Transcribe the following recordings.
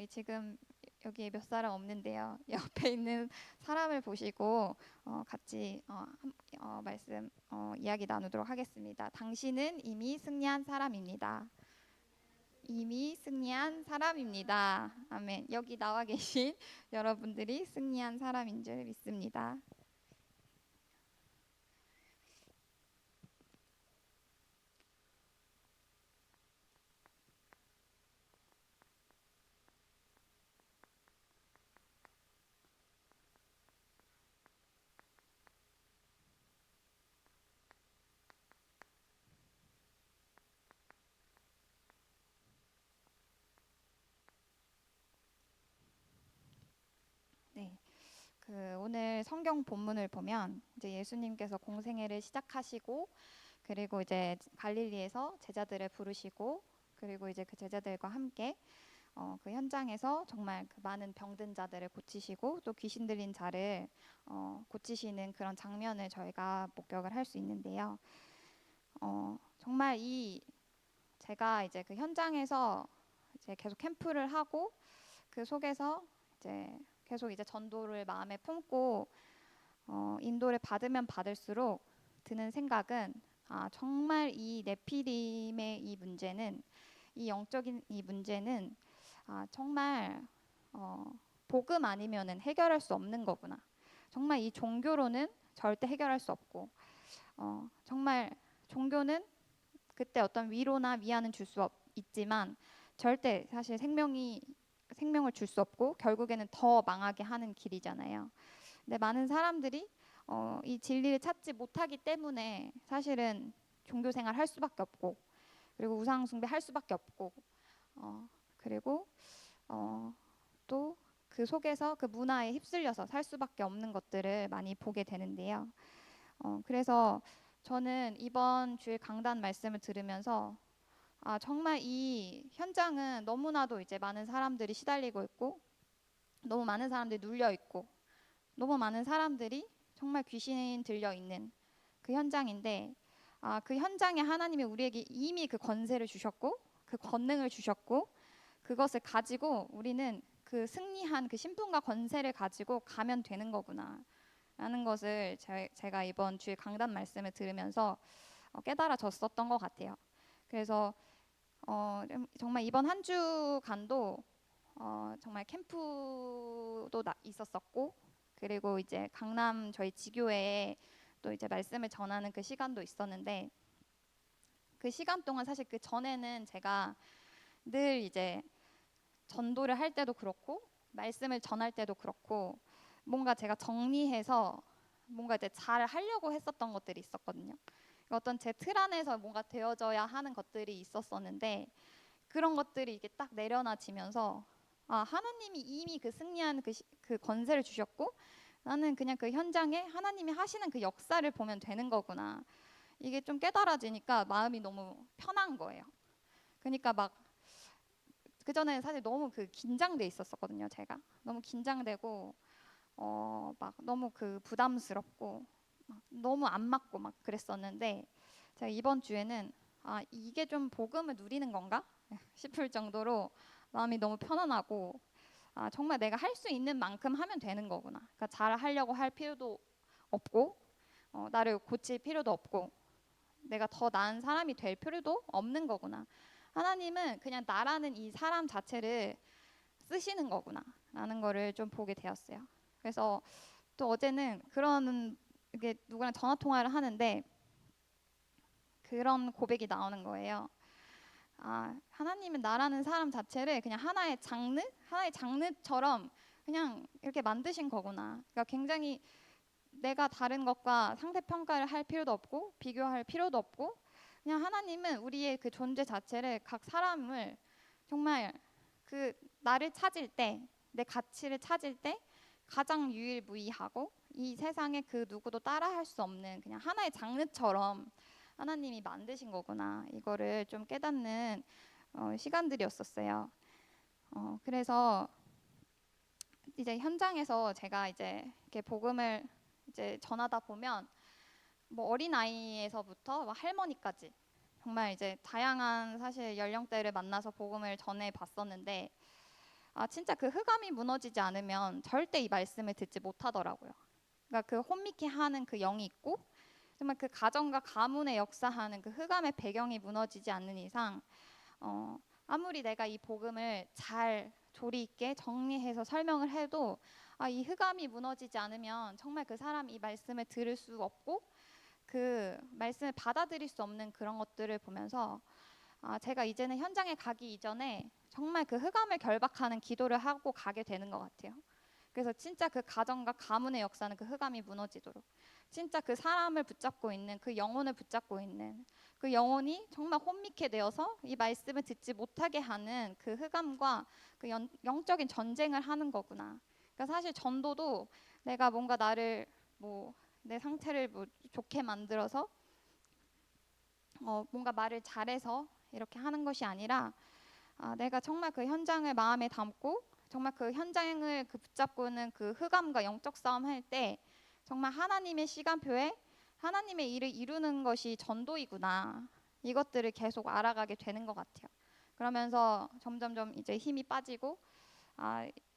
저희 지금 여기 몇 사람 없는데요. 옆에 있는 사람을 보시고 같이 말씀 이야기 나누도록 하겠습니다. 당신은 이미 승리한 사람입니다. 이미 승리한 사람입니다. 아멘. 여기 나와 계신 여러분들이 승리한 사람인 줄 믿습니다. 네. 오늘 성경 본문을 보면 이제 예수님께서 공생애를 시작하시고 그리고 이제 갈릴리에서 제자들을 부르시고 그리고 이제 그 제자들과 함께 그 현장에서 정말 그 많은 병든 자들을 고치시고 또 귀신 들린 자를 고치시는 그런 장면을 저희가 목격을 할 수 있는데요. 정말 이 제가 이제 그 현장에서 이제 계속 캠프를 하고 그 속에서 이제 계속 이제 전도를 마음에 품고 인도를 받으면 받을수록 드는 생각은 정말 이 네피림의 이 문제는 이 영적인 이 문제는 정말 어, 복음 아니면은 해결할 수 없는 거구나. 정말 이 종교로는 절대 해결할 수 없고 정말 종교는 그때 어떤 위로나 위안은 줄 수 있지만 절대 사실 생명을 줄 수 없고 결국에는 더 망하게 하는 길이잖아요. 근데 많은 사람들이 이 진리를 찾지 못하기 때문에 사실은 종교 생활 할 수밖에 없고 그리고 우상 숭배 할 수밖에 없고 그리고 또 그 속에서 그 문화에 휩쓸려서 살 수밖에 없는 것들을 많이 보게 되는데요. 그래서 저는 이번 주일 강단 말씀을 들으면서 정말 이 현장은 너무나도 이제 많은 사람들이 시달리고 있고 너무 많은 사람들이 눌려 있고 너무 많은 사람들이 정말 귀신 들려 있는 그 현장인데 그 현장에 하나님이 우리에게 이미 그 권세를 주셨고 그 권능을 주셨고 그것을 가지고 우리는 그 승리한 그 신분과 권세를 가지고 가면 되는 거구나 라는 것을 제가 이번 주일 강단 말씀을 들으면서 깨달아졌었던 것 같아요. 그래서 정말 이번 한 주간도 정말 캠프도 있었었고 그리고 이제 강남 저희 지교회에 또 이제 말씀을 전하는 그 시간도 있었는데 그 시간 동안 사실 그 전에는 제가 늘 이제 전도를 할 때도 그렇고 말씀을 전할 때도 그렇고 뭔가 제가 정리해서 뭔가 이제 잘 하려고 했었던 것들이 있었거든요. 어떤 제 틀 안에서 뭔가 되어져야 하는 것들이 있었었는데 그런 것들이 이게 딱 내려놔지면서 하나님이 이미 그 승리한 그 권세를 주셨고 나는 그냥 그 현장에 하나님이 하시는 그 역사를 보면 되는 거구나. 이게 좀 깨달아지니까 마음이 너무 편한 거예요. 그러니까 막 그전에 사실 너무 그 긴장돼 있었었거든요, 제가. 너무 긴장되고 막 너무 그 부담스럽고 막 너무 안 맞고 막 그랬었는데 제가 이번 주에는 이게 좀 복음을 누리는 건가 싶을 정도로 마음이 너무 편안하고 정말 내가 할 수 있는 만큼 하면 되는 거구나. 그러니까 잘 하려고 할 필요도 없고 나를 고칠 필요도 없고 내가 더 나은 사람이 될 필요도 없는 거구나. 하나님은 그냥 나라는 이 사람 자체를 쓰시는 거구나 라는 거를 좀 보게 되었어요. 그래서 또 어제는 그런 이게 누구랑 전화 통화를 하는데 그런 고백이 나오는 거예요. 하나님은 나라는 사람 자체를 그냥 하나의 장르처럼 그냥 이렇게 만드신 거구나. 그러니까 굉장히 내가 다른 것과 상대 평가를 할 필요도 없고 비교할 필요도 없고 그냥 하나님은 우리의 그 존재 자체를 각 사람을 정말 그 나를 찾을 때 내 가치를 찾을 때 가장 유일무이하고 이 세상에 그 누구도 따라할 수 없는 그냥 하나의 장르처럼 하나님이 만드신 거구나. 이거를 좀 깨닫는 시간들이었었어요. 그래서 이제 현장에서 제가 이제 이렇게 복음을 이제 전하다 보면 뭐 어린아이에서부터 할머니까지 정말 이제 다양한 사실 연령대를 만나서 복음을 전해 봤었는데 진짜 그 흑암이 무너지지 않으면 절대 이 말씀을 듣지 못하더라고요. 그러니까 그 혼미케 하는 그 영이 있고 정말 그 가정과 가문의 역사하는 그 흑암의 배경이 무너지지 않는 이상 아무리 내가 이 복음을 잘 조리 있게 정리해서 설명을 해도 이 흑암이 무너지지 않으면 정말 그 사람이 이 말씀을 들을 수 없고 그 말씀을 받아들일 수 없는 그런 것들을 보면서 제가 이제는 현장에 가기 이전에 정말 그 흑암을 결박하는 기도를 하고 가게 되는 것 같아요. 그래서 진짜 그 가정과 가문의 역사는 그 흑암이 무너지도록 진짜 그 사람을 붙잡고 있는 그 영혼을 붙잡고 있는 그 영혼이 정말 혼미케 되어서 이 말씀을 듣지 못하게 하는 그 흑암과 그 영적인 전쟁을 하는 거구나. 그러니까 사실 전도도 내가 뭔가 나를 내 상태를 좋게 만들어서 뭔가 말을 잘해서 이렇게 하는 것이 아니라 내가 정말 그 현장을 마음에 담고 정말 그 현장을 붙잡고는 그 흑암과 영적 싸움 할 때 정말 하나님의 시간표에 하나님의 일을 이루는 것이 전도이구나. 이것들을 계속 알아가게 되는 것 같아요. 그러면서 점점점 이제 힘이 빠지고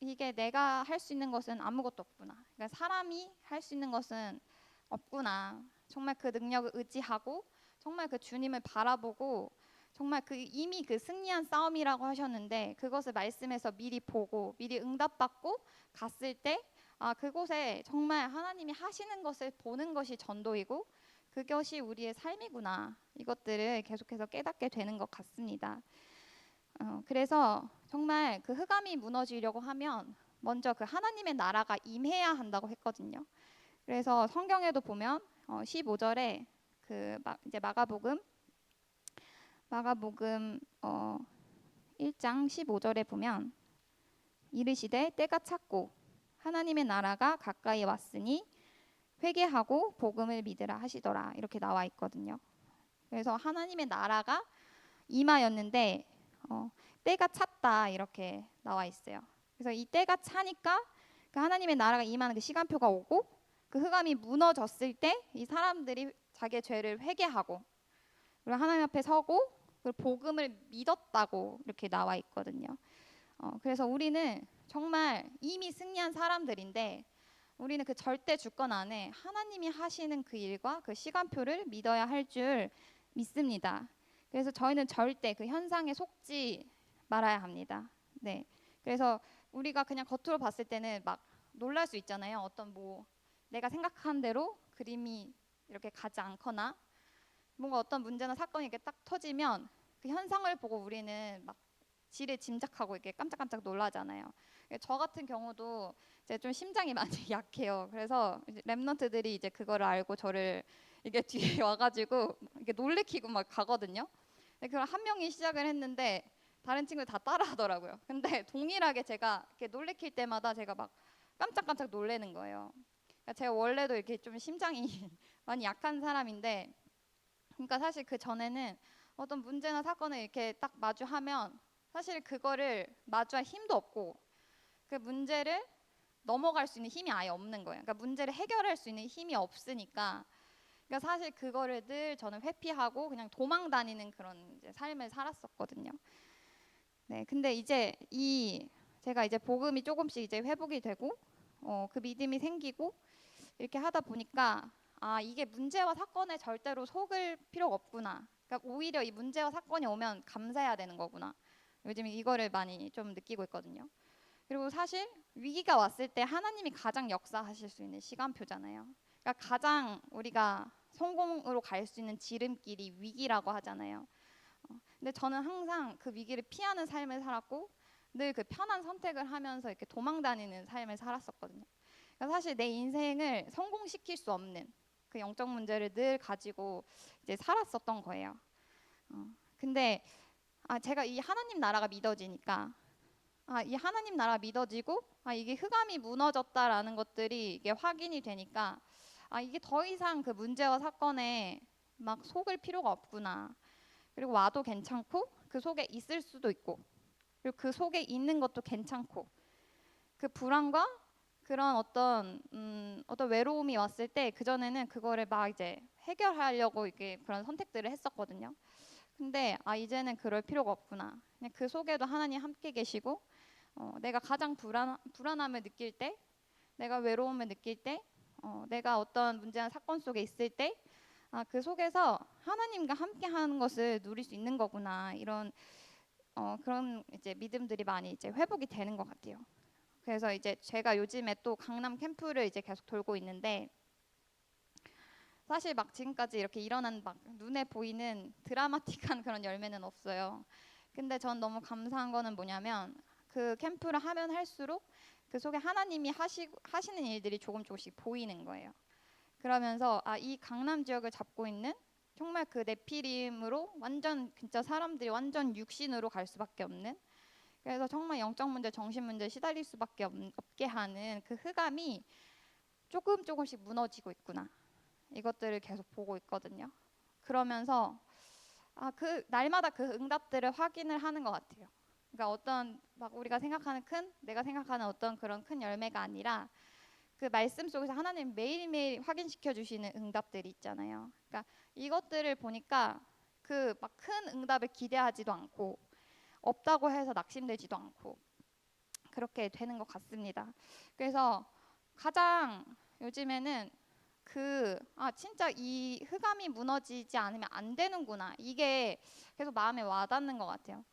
이게 내가 할 수 있는 것은 아무것도 없구나. 그러니까 사람이 할 수 있는 것은 없구나. 정말 그 능력을 의지하고 정말 그 주님을 바라보고 정말 그 이미 그 승리한 싸움이라고 하셨는데 그것을 말씀에서 미리 보고 미리 응답받고 갔을 때 그곳에 정말 하나님이 하시는 것을 보는 것이 전도이고 그것이 우리의 삶이구나. 이것들을 계속해서 깨닫게 되는 것 같습니다. 그래서 정말 그 흑암이 무너지려고 하면 먼저 그 하나님의 나라가 임해야 한다고 했거든요. 그래서 성경에도 보면 15절에 이제 마가복음 1장 15절에 보면 이르시되 때가 찼고 하나님의 나라가 가까이 왔으니 회개하고 복음을 믿으라 하시더라. 이렇게 나와 있거든요. 그래서 하나님의 나라가 임하였는데 때가 찼다 이렇게 나와 있어요. 그래서 이 때가 차니까 그 하나님의 나라가 임하는 그 시간표가 오고 그 흑암이 무너졌을 때 이 사람들이 자기의 죄를 회개하고 그리고 하나님 앞에 서고 그리고 복음을 믿었다고 이렇게 나와 있거든요. 그래서 우리는 정말 이미 승리한 사람들인데 우리는 그 절대 주권 안에 하나님이 하시는 그 일과 그 시간표를 믿어야 할 줄 믿습니다. 그래서 저희는 절대 그 현상에 속지 말아야 합니다. 네. 그래서 우리가 그냥 겉으로 봤을 때는 막 놀랄 수 있잖아요. 어떤 내가 생각한 대로 그림이 이렇게 가지 않거나 뭔가 어떤 문제나 사건이 이렇게 딱 터지면 그 현상을 보고 우리는 막 지레 짐작하고 이렇게 깜짝깜짝 놀라잖아요. 저 같은 경우도 이제 좀 심장이 많이 약해요. 그래서 이제 랩런트들이 이제 그거를 알고 저를 이게 뒤에 와가지고 이렇게 놀래키고 막 가거든요. 그걸 한 명이 시작을 했는데 다른 친구들 다 따라하더라고요. 근데 동일하게 제가 이렇게 놀래킬 때마다 제가 막 깜짝깜짝 놀래는 거예요. 그러니까 제가 원래도 이렇게 좀 심장이 많이 약한 사람인데 그러니까 사실 그 전에는 어떤 문제나 사건을 이렇게 딱 마주하면 사실 그거를 마주할 힘도 없고 그 문제를 넘어갈 수 있는 힘이 아예 없는 거예요. 그러니까 문제를 해결할 수 있는 힘이 없으니까 그러니까 사실 그거를 늘 저는 회피하고 그냥 도망 다니는 그런 이제 삶을 살았었거든요. 네, 근데 이제 제가 이제 복음이 조금씩 이제 회복이 되고 그 믿음이 생기고 이렇게 하다 보니까 이게 문제와 사건에 절대로 속을 필요가 없구나. 그러니까 오히려 이 문제와 사건이 오면 감사해야 되는 거구나. 요즘 이거를 많이 좀 느끼고 있거든요. 그리고 사실 위기가 왔을 때 하나님이 가장 역사하실 수 있는 시간표잖아요. 그러니까 가장 우리가 성공으로 갈 수 있는 지름길이 위기라고 하잖아요. 근데 저는 항상 그 위기를 피하는 삶을 살았고 늘 그 편한 선택을 하면서 이렇게 도망 다니는 삶을 살았었거든요. 그러니까 사실 내 인생을 성공시킬 수 없는 그 영적 문제를 늘 가지고 이제 살았었던 거예요. 근데 제가 이 하나님 나라가 믿어지니까 이 하나님 나라 믿어지고 이게 흑암이 무너졌다라는 것들이 이게 확인이 되니까 이게 더 이상 그 문제와 사건에 막 속을 필요가 없구나. 그리고 와도 괜찮고 그 속에 있을 수도 있고 그리고 그 속에 있는 것도 괜찮고 그 불안과 그런 어떤 외로움이 왔을 때 그전에는 그거를 막 이제 해결하려고 이게 그런 선택들을 했었거든요. 근데 이제는 그럴 필요가 없구나. 그냥 그 속에도 하나님 함께 계시고 내가 가장 불안함을 느낄 때, 내가 외로움을 느낄 때, 내가 어떤 문제나 사건 속에 있을 때, 그 속에서 하나님과 함께 하는 것을 누릴 수 있는 거구나. 이런 그런 이제 믿음들이 많이 이제 회복이 되는 것 같아요. 그래서 이제 제가 요즘에 또 강남 캠프를 이제 계속 돌고 있는데 사실 막 지금까지 이렇게 일어난 막 눈에 보이는 드라마틱한 그런 열매는 없어요. 근데 전 너무 감사한 거는 뭐냐면 그 캠프를 하면 할수록 그 속에 하나님이 하시는 일들이 조금씩 보이는 거예요. 그러면서 이 강남 지역을 잡고 있는 정말 그 네피림으로 완전 진짜 사람들이 완전 육신으로 갈 수밖에 없는, 그래서 정말 영적 문제, 정신 문제 시달릴 수밖에 없게 하는 그 흑암이 조금씩 무너지고 있구나. 이것들을 계속 보고 있거든요. 그러면서 그 날마다 그 응답들을 확인을 하는 것 같아요. 그러니까 어떤 막 우리가 생각하는 내가 생각하는 어떤 그런 큰 열매가 아니라 그 말씀 속에서 하나님 매일매일 확인시켜 주시는 응답들이 있잖아요. 그러니까 이것들을 보니까 그 막 큰 응답을 기대하지도 않고 없다고 해서 낙심되지도 않고 그렇게 되는 것 같습니다. 그래서 가장 요즘에는 진짜 이 흑암이 무너지지 않으면 안 되는구나. 이게 계속 마음에 와닿는 것 같아요.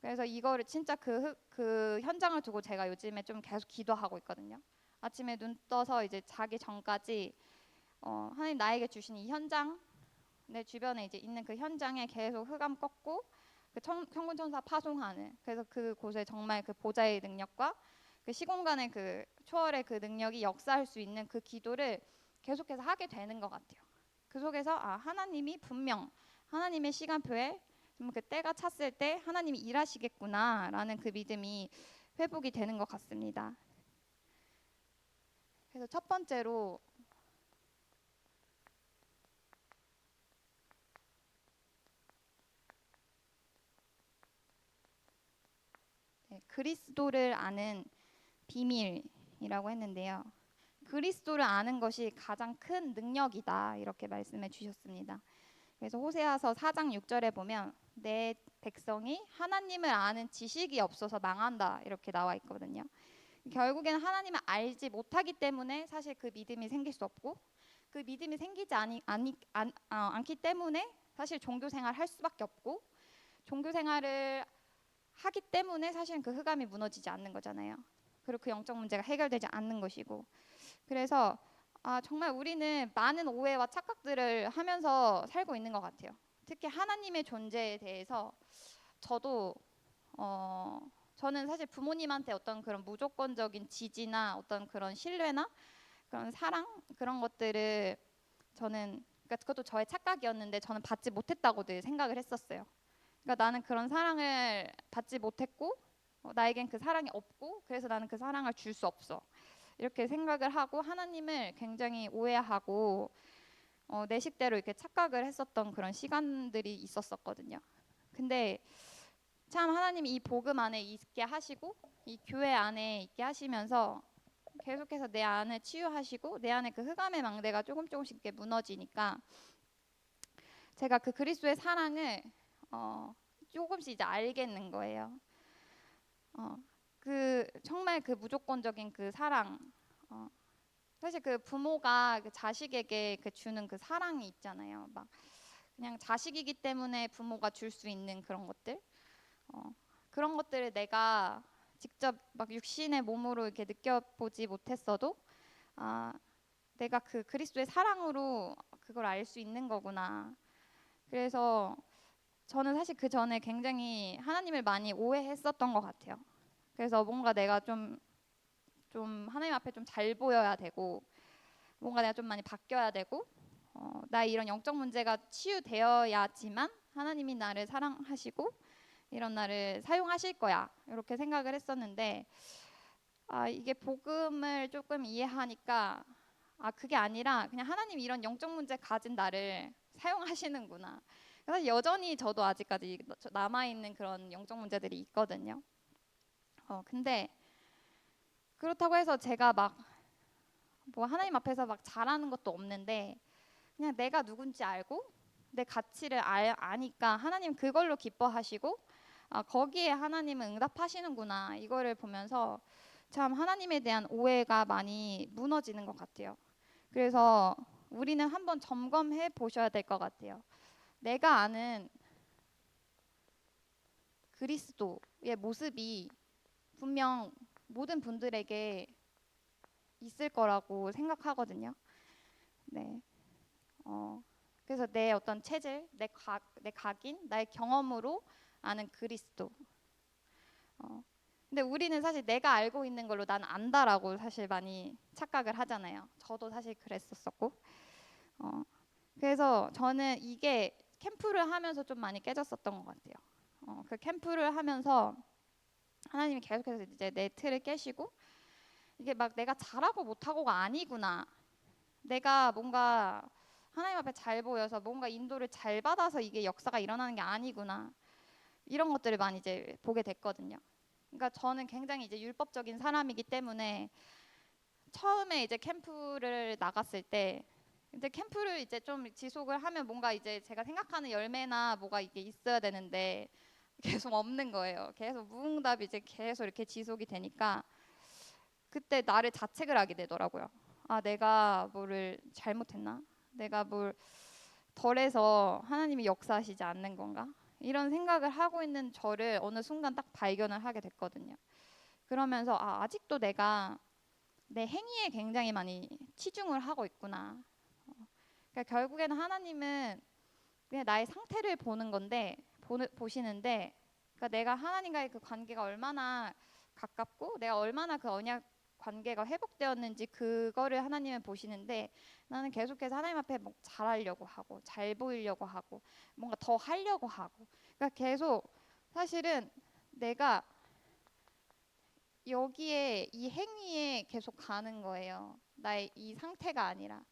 그래서 이거를 진짜 그 현장을 두고 제가 요즘에 좀 계속 기도하고 있거든요. 아침에 눈 떠서 이제 자기 전까지 하나님 나에게 주신 이 현장, 내 주변에 이제 있는 그 현장에 계속 흑암 꺾고 그 천군 천사 파송하는, 그래서 그곳에 정말 그 보좌의 능력과 그 시공간의 그 초월의 그 능력이 역사할 수 있는 그 기도를 계속해서 하게 되는 것 같아요. 그 속에서 하나님이 분명 하나님의 시간표에 그 때가 찼을 때 하나님이 일하시겠구나라는 그 믿음이 회복이 되는 것 같습니다. 그래서 첫 번째로 그리스도를 아는 비밀이라고 했는데요. 그리스도를 아는 것이 가장 큰 능력이다, 이렇게 말씀해 주셨습니다. 그래서 호세아서 4장 6절에 보면 내 백성이 하나님을 아는 지식이 없어서 망한다, 이렇게 나와 있거든요. 결국에는 하나님을 알지 못하기 때문에 사실 그 믿음이 생길 수 없고, 그 믿음이 생기지 않기 때문에 사실 종교 생활을 할 수밖에 없고, 종교 생활을 하기 때문에 사실은 그 흑암이 무너지지 않는 거잖아요. 그리고 그 영적 문제가 해결되지 않는 것이고, 그래서 정말 우리는 많은 오해와 착각들을 하면서 살고 있는 것 같아요. 특히 하나님의 존재에 대해서 저도 저는 사실 부모님한테 어떤 그런 무조건적인 지지나 어떤 그런 신뢰나 그런 사랑, 그런 것들을 저는, 그러니까 그것도 저의 착각이었는데 저는 받지 못했다고 늘 생각을 했었어요. 그러니까 나는 그런 사랑을 받지 못했고 나에겐 그 사랑이 없고 그래서 나는 그 사랑을 줄 수 없어, 이렇게 생각을 하고 하나님을 굉장히 오해하고 내 식대로 이렇게 착각을 했었던 그런 시간들이 있었었거든요. 근데 참 하나님이 이 복음 안에 있게 하시고 이 교회 안에 있게 하시면서 계속해서 내 안을 치유하시고 내 안에 그 흑암의 망대가 조금씩 이렇게 무너지니까 제가 그 그리스도의 사랑을 조금씩 이제 알겠는 거예요. 그 정말 그 무조건적인 그 사랑, 사실 그 부모가 그 자식에게 그 주는 그 사랑이 있잖아요. 막 그냥 자식이기 때문에 부모가 줄 수 있는 그런 것들, 그런 것들을 내가 직접 막 육신의 몸으로 이렇게 느껴보지 못했어도 내가 그 그리스도의 사랑으로 그걸 알 수 있는 거구나. 그래서 저는 사실 그 전에 굉장히 하나님을 많이 오해했었던 것 같아요. 그래서 뭔가 내가 좀 하나님 앞에 좀 잘 보여야 되고, 뭔가 내가 좀 많이 바뀌어야 되고, 나 이런 영적 문제가 치유되어야지만 하나님이 나를 사랑하시고 이런 나를 사용하실 거야, 이렇게 생각을 했었는데 이게 복음을 조금 이해하니까 그게 아니라 그냥 하나님이 이런 영적 문제 가진 나를 사용하시는구나. 그래서 여전히 저도 아직까지 남아있는 그런 영적 문제들이 있거든요. 근데 그렇다고 해서 제가 막 뭐 하나님 앞에서 막 잘하는 것도 없는데 그냥 내가 누군지 알고 내 가치를 아니까 하나님 그걸로 기뻐하시고 아, 거기에 하나님은 응답하시는구나. 이거를 보면서 참 하나님에 대한 오해가 많이 무너지는 것 같아요. 그래서 우리는 한번 점검해 보셔야 될 것 같아요. 내가 아는 그리스도의 모습이 분명 모든 분들에게 있을 거라고 생각하거든요. 네. 그래서 내 어떤 체질, 내 각인, 나의 경험으로 아는 그리스도. 어, 근데 우리는 사실 내가 알고 있는 걸로 난 안다라고 사실 많이 착각을 하잖아요. 저도 사실 그랬었었고. 어, 그래서 저는 이게 캠프를 하면서 좀 많이 깨졌었던 것 같아요. 그 캠프를 하면서 하나님이 계속해서 이제 내 틀을 깨시고 이게 막 내가 잘하고 못하고가 아니구나. 내가 뭔가 하나님 앞에 잘 보여서 뭔가 인도를 잘 받아서 이게 역사가 일어나는 게 아니구나. 이런 것들을 많이 이제 보게 됐거든요. 그러니까 저는 굉장히 이제 율법적인 사람이기 때문에 처음에 이제 캠프를 나갔을 때 이제 캠프를 이제 좀 지속을 하면 뭔가 이제 제가 생각하는 열매나 뭐가 이게 있어야 되는데 계속 없는 거예요. 계속 무응답이 이제 계속 이렇게 지속이 되니까 그때 나를 자책을 하게 되더라고요. 아, 내가 뭐를 잘못했나? 내가 뭘 덜해서 하나님이 역사하시지 않는 건가? 이런 생각을 하고 있는 저를 어느 순간 딱 발견을 하게 됐거든요. 그러면서 아, 아직도 내가 내 행위에 굉장히 많이 치중을 하고 있구나. 그러니까 결국에는 하나님은 그냥 나의 상태를 보는 건데 보시는데 그러니까 내가 하나님과의 그 관계가 얼마나 가깝고 내가 얼마나 그 언약 관계가 회복되었는지 그거를 하나님은 보시는데 나는 계속해서 하나님 앞에 뭐 잘하려고 하고 잘 보이려고 하고 뭔가 더 하려고 하고 그러니까 계속 사실은 내가 여기에 이 행위에 계속 가는 거예요. 나의 이 상태가 아니라.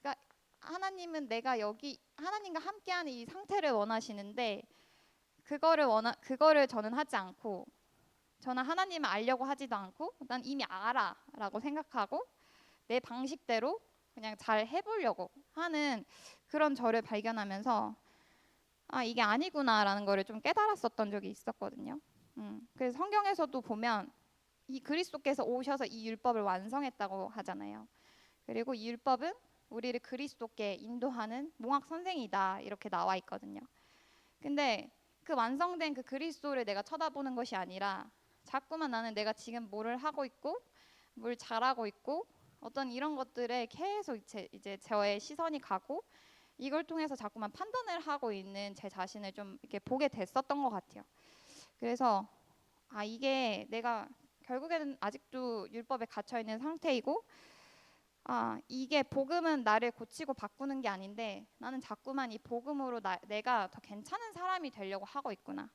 그러니까 하나님은 내가 여기 하나님과 함께하는 이 상태를 원하시는데 그거를 저는 하지 않고 저는 하나님을 알려고 하지도 않고 난 이미 알아라고 생각하고 내 방식대로 그냥 잘 해보려고 하는 그런 저를 발견하면서 아 이게 아니구나라는 거를 좀 깨달았었던 적이 있었거든요. 그래서 성경에서도 보면 이 그리스도께서 오셔서 이 율법을 완성했다고 하잖아요. 그리고 이 율법은 우리를 그리스도께 인도하는 몽학 선생이다 이렇게 나와 있거든요. 근데 그 완성된 그 그리스도를 내가 쳐다보는 것이 아니라 자꾸만 나는 내가 지금 뭐를 하고 있고 뭘 잘하고 있고 어떤 이런 것들에 계속 이제 저의 시선이 가고 이걸 통해서 자꾸만 판단을 하고 있는 제 자신을 좀 이렇게 보게 됐었던 것 같아요. 그래서 아 이게 내가 결국에는 아직도 율법에 갇혀 있는 상태이고 아 이게 복음은 나를 고치고 바꾸는 게 아닌데 나는 자꾸만 이 복음으로 내가 더 괜찮은 사람이 되려고 하고 있구나.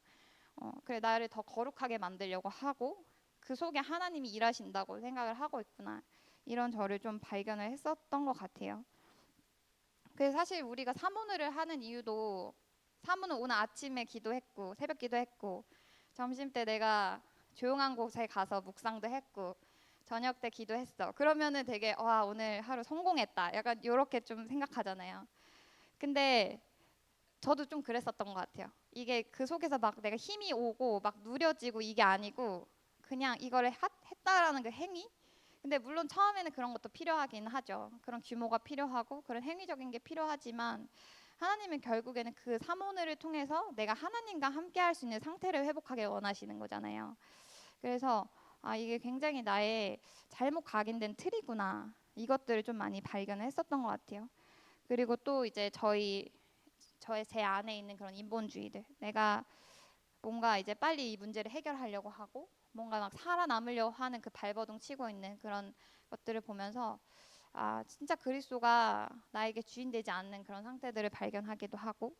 그래 나를 더 거룩하게 만들려고 하고 그 속에 하나님이 일하신다고 생각을 하고 있구나. 이런 저를 좀 발견을 했었던 것 같아요. 그래서 사실 우리가 사모늘을 하는 이유도 사모는 오늘 아침에 기도했고 새벽 기도했고 점심 때 내가 조용한 곳에 가서 묵상도 했고 저녁 때 기도했어. 그러면은 되게 와 오늘 하루 성공했다. 약간 이렇게 좀 생각하잖아요. 근데 저도 좀 그랬었던 것 같아요. 이게 그 속에서 막 내가 힘이 오고 막 누려지고 이게 아니고 그냥 이거를 했다라는 그 행위. 근데 물론 처음에는 그런 것도 필요하긴 하죠. 그런 규모가 필요하고 그런 행위적인 게 필요하지만 하나님은 결국에는 그 사모늘을 통해서 내가 하나님과 함께 할 수 있는 상태를 회복하게 원하시는 거잖아요. 그래서 아 이게 굉장히 나의 잘못 각인된 틀이구나. 이것들을 좀 많이 발견을 했었던 것 같아요. 그리고 또 이제 제 안에 있는 그런 인본주의들. 내가 뭔가 이제 빨리 이 문제를 해결하려고 하고 뭔가 막 살아남으려고 하는 그 발버둥 치고 있는 그런 것들을 보면서 아 진짜 그리스도가 나에게 주인 되지 않는 그런 상태들을 발견하기도 하고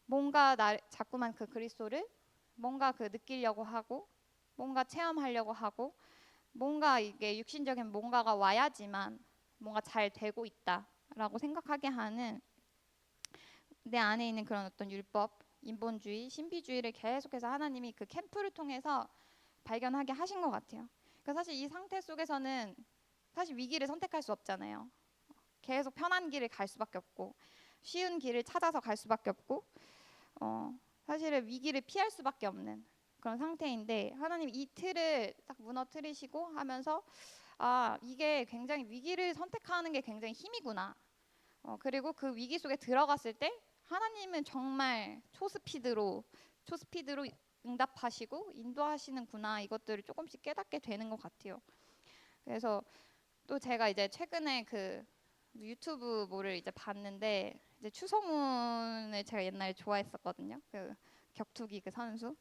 뭔가 나 자꾸만 그 그리스도를 뭔가 그 느끼려고 하고 뭔가 체험하려고 하고 뭔가 이게 육신적인 뭔가가 와야지만 뭔가 잘 되고 있다라고 생각하게 하는 내 안에 있는 그런 어떤 율법, 인본주의, 신비주의를 계속해서 하나님이 그 캠프를 통해서 발견하게 하신 것 같아요. 그러니까 사실 이 상태 속에서는 사실 위기를 선택할 수 없잖아요. 계속 편한 길을 갈 수밖에 없고 쉬운 길을 찾아서 갈 수밖에 없고 사실은 위기를 피할 수밖에 없는. 그런 상태인데 하나님 이 틀을 딱 무너뜨리시고 하면서 아, 이게 굉장히 위기를 선택하는 게 굉장히 힘이구나. 그리고 그 위기 속에 들어갔을 때 하나님은 정말 초스피드로 응답하시고 인도하시는구나. 이것들을 조금씩 깨닫게 되는 것 같아요. 그래서 또 제가 이제 최근에 그 유튜브 뭐를 이제 봤는데 이제 추성훈을 제가 옛날에 좋아했었거든요. 그 격투기 그 선수.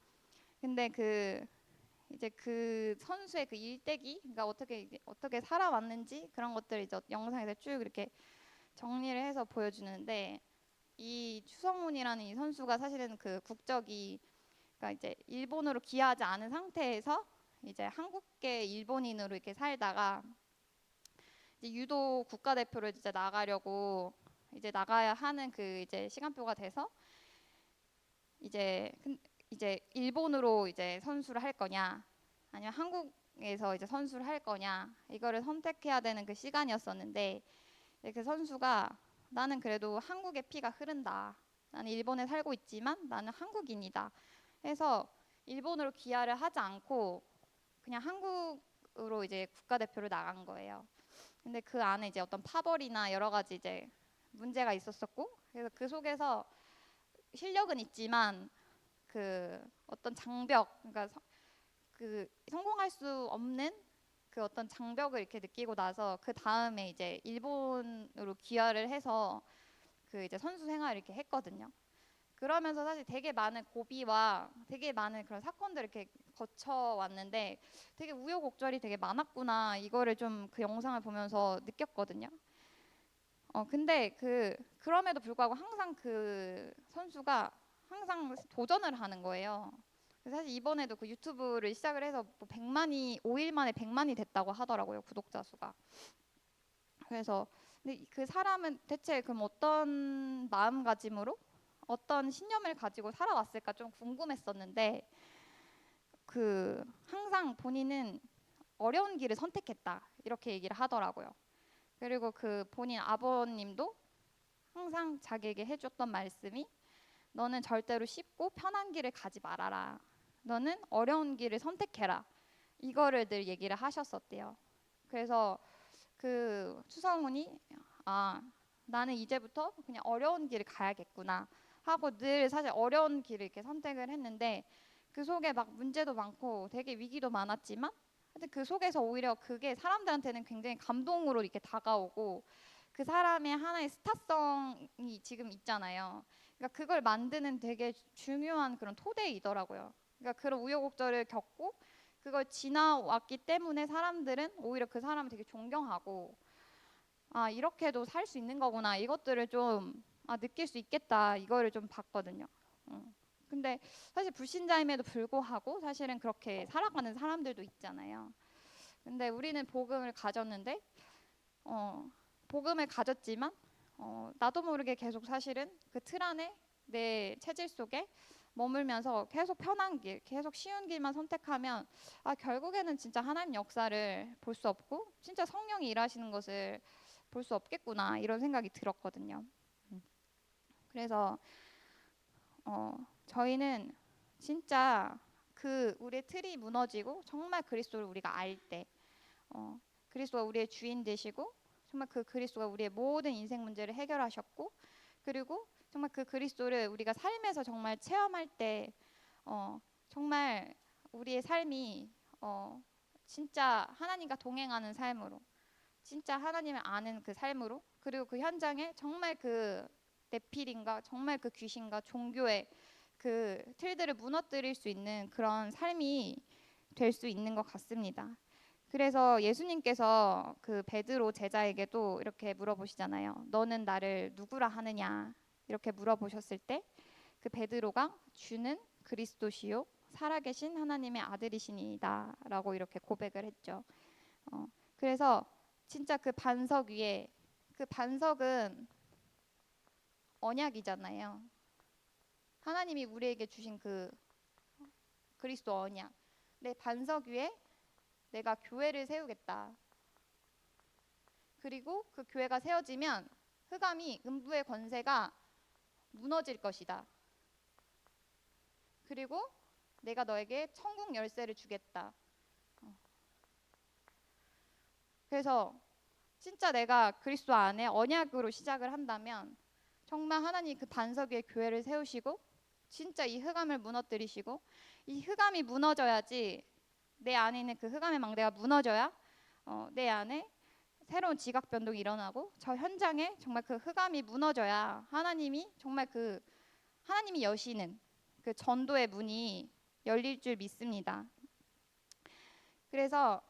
근데 그 이제 그 선수의 그 일대기, 그러니까 어떻게 살아왔는지 그런 것들 이제 영상에서 쭉 이렇게 정리를 해서 보여주는데 이 추성훈이라는 이 선수가 사실은 그 국적이 그러니까 이제 일본으로 귀화하지 않은 상태에서 이제 한국계 일본인으로 이렇게 살다가 이제 유도 국가대표를 이제 나가려고 이제 나가야 하는 그 이제 시간표가 돼서 이제 이제 일본으로 이제 선수를 할 거냐 아니면 한국에서 이제 선수를 할 거냐 이거를 선택해야 되는 그 시간이었었는데 그 선수가 나는 그래도 한국의 피가 흐른다. 나는 일본에 살고 있지만 나는 한국인이다. 해서 일본으로 귀화를 하지 않고 그냥 한국으로 이제 국가대표를 나간 거예요. 근데 그 안에 이제 어떤 파벌이나 여러 가지 이제 문제가 있었었고 그래서 그 속에서 실력은 있지만 그 어떤 장벽 그러니까 그 성공할 수 없는 그 어떤 장벽을 이렇게 느끼고 나서 그 다음에 이제 일본으로 귀화를 해서 그 이제 선수 생활을 이렇게 했거든요. 그러면서 사실 되게 많은 고비와 되게 많은 그런 사건들을 이렇게 거쳐왔는데 되게 우여곡절이 되게 많았구나 이거를 좀 그 영상을 보면서 느꼈거든요. 근데 그럼에도 불구하고 항상 그 선수가 항상 도전을 하는 거예요. 그래서 사실 이번에도 그 유튜브를 시작을 해서 뭐 100만이 5일 만에 100만이 됐다고 하더라고요, 구독자 수가. 그래서 근데 그 사람은 대체 그럼 어떤 마음가짐으로 어떤 신념을 가지고 살아왔을까 좀 궁금했었는데 그 항상 본인은 어려운 길을 선택했다 이렇게 얘기를 하더라고요. 그리고 그 본인 아버님도 항상 자기에게 해줬던 말씀이 너는 절대로 쉽고 편한 길을 가지 말아라. 너는 어려운 길을 선택해라. 이거를 늘 얘기를 하셨었대요. 그래서 그 추성훈이 아 나는 이제부터 그냥 어려운 길을 가야겠구나 하고 늘 사실 어려운 길을 이렇게 선택을 했는데 그 속에 막 문제도 많고 되게 위기도 많았지만 하여튼 그 속에서 오히려 그게 사람들한테는 굉장히 감동으로 이렇게 다가오고 그 사람의 하나의 스타성이 지금 있잖아요. 그러니까 그걸 만드는 되게 중요한 그런 토대이더라고요. 그러니까 그런 우여곡절을 겪고 그걸 지나왔기 때문에 사람들은 오히려 그 사람을 되게 존경하고 아 이렇게도 살 수 있는 거구나 이것들을 좀 느낄 수 있겠다 이거를 좀 봤거든요. 어. 근데 사실 불신자임에도 불구하고 사실은 그렇게 살아가는 사람들도 있잖아요. 근데 우리는 복음을 가졌는데 복음을 가졌지만 나도 모르게 계속 사실은 그 틀 안에 내 체질 속에 머물면서 계속 편한 길, 계속 쉬운 길만 선택하면 결국에는 진짜 하나님 역사를 볼 수 없고 진짜 성령이 일하시는 것을 볼 수 없겠구나 이런 생각이 들었거든요. 그래서 저희는 진짜 그 우리의 틀이 무너지고 정말 그리스도를 우리가 알 때, 그리스도가 우리의 주인 되시고 정말 그 그리스도가 우리의 모든 인생 문제를 해결하셨고 그리고 정말 그 그리스도를 우리가 삶에서 정말 체험할 때 정말 우리의 삶이 진짜 하나님과 동행하는 삶으로 진짜 하나님을 아는 그 삶으로 그리고 그 현장에 정말 그 네필인가 정말 그 귀신과 종교의 그 틀들을 무너뜨릴 수 있는 그런 삶이 될 수 있는 것 같습니다. 그래서 예수님께서 그 베드로 제자에게도 이렇게 물어보시잖아요. 너는 나를 누구라 하느냐? 이렇게 물어보셨을 때 그 베드로가 주는 그리스도시요 살아계신 하나님의 아들이시니이다라고 이렇게 고백을 했죠. 그래서 진짜 그 반석 위에 그 반석은 언약이잖아요. 하나님이 우리에게 주신 그 그리스도 언약. 내 반석 위에 내가 교회를 세우겠다. 그리고 그 교회가 세워지면 흑암이 음부의 권세가 무너질 것이다. 그리고 내가 너에게 천국 열쇠를 주겠다. 그래서 진짜 내가 그리스도 안에 언약으로 시작을 한다면 정말 하나님 그 반석 위에 교회를 세우시고 진짜 이 흑암을 무너뜨리시고, 이 흑암이 무너져야지, 내 안에 있는 그 흑암의 망대가 무너져야 내 안에 새로운 지각 변동이 일어나고, 저 현장에 정말 그 흑암이 무너져야 하나님이 정말 그 하나님이 여시는 그 전도의 문이 열릴 줄 믿습니다. 그래서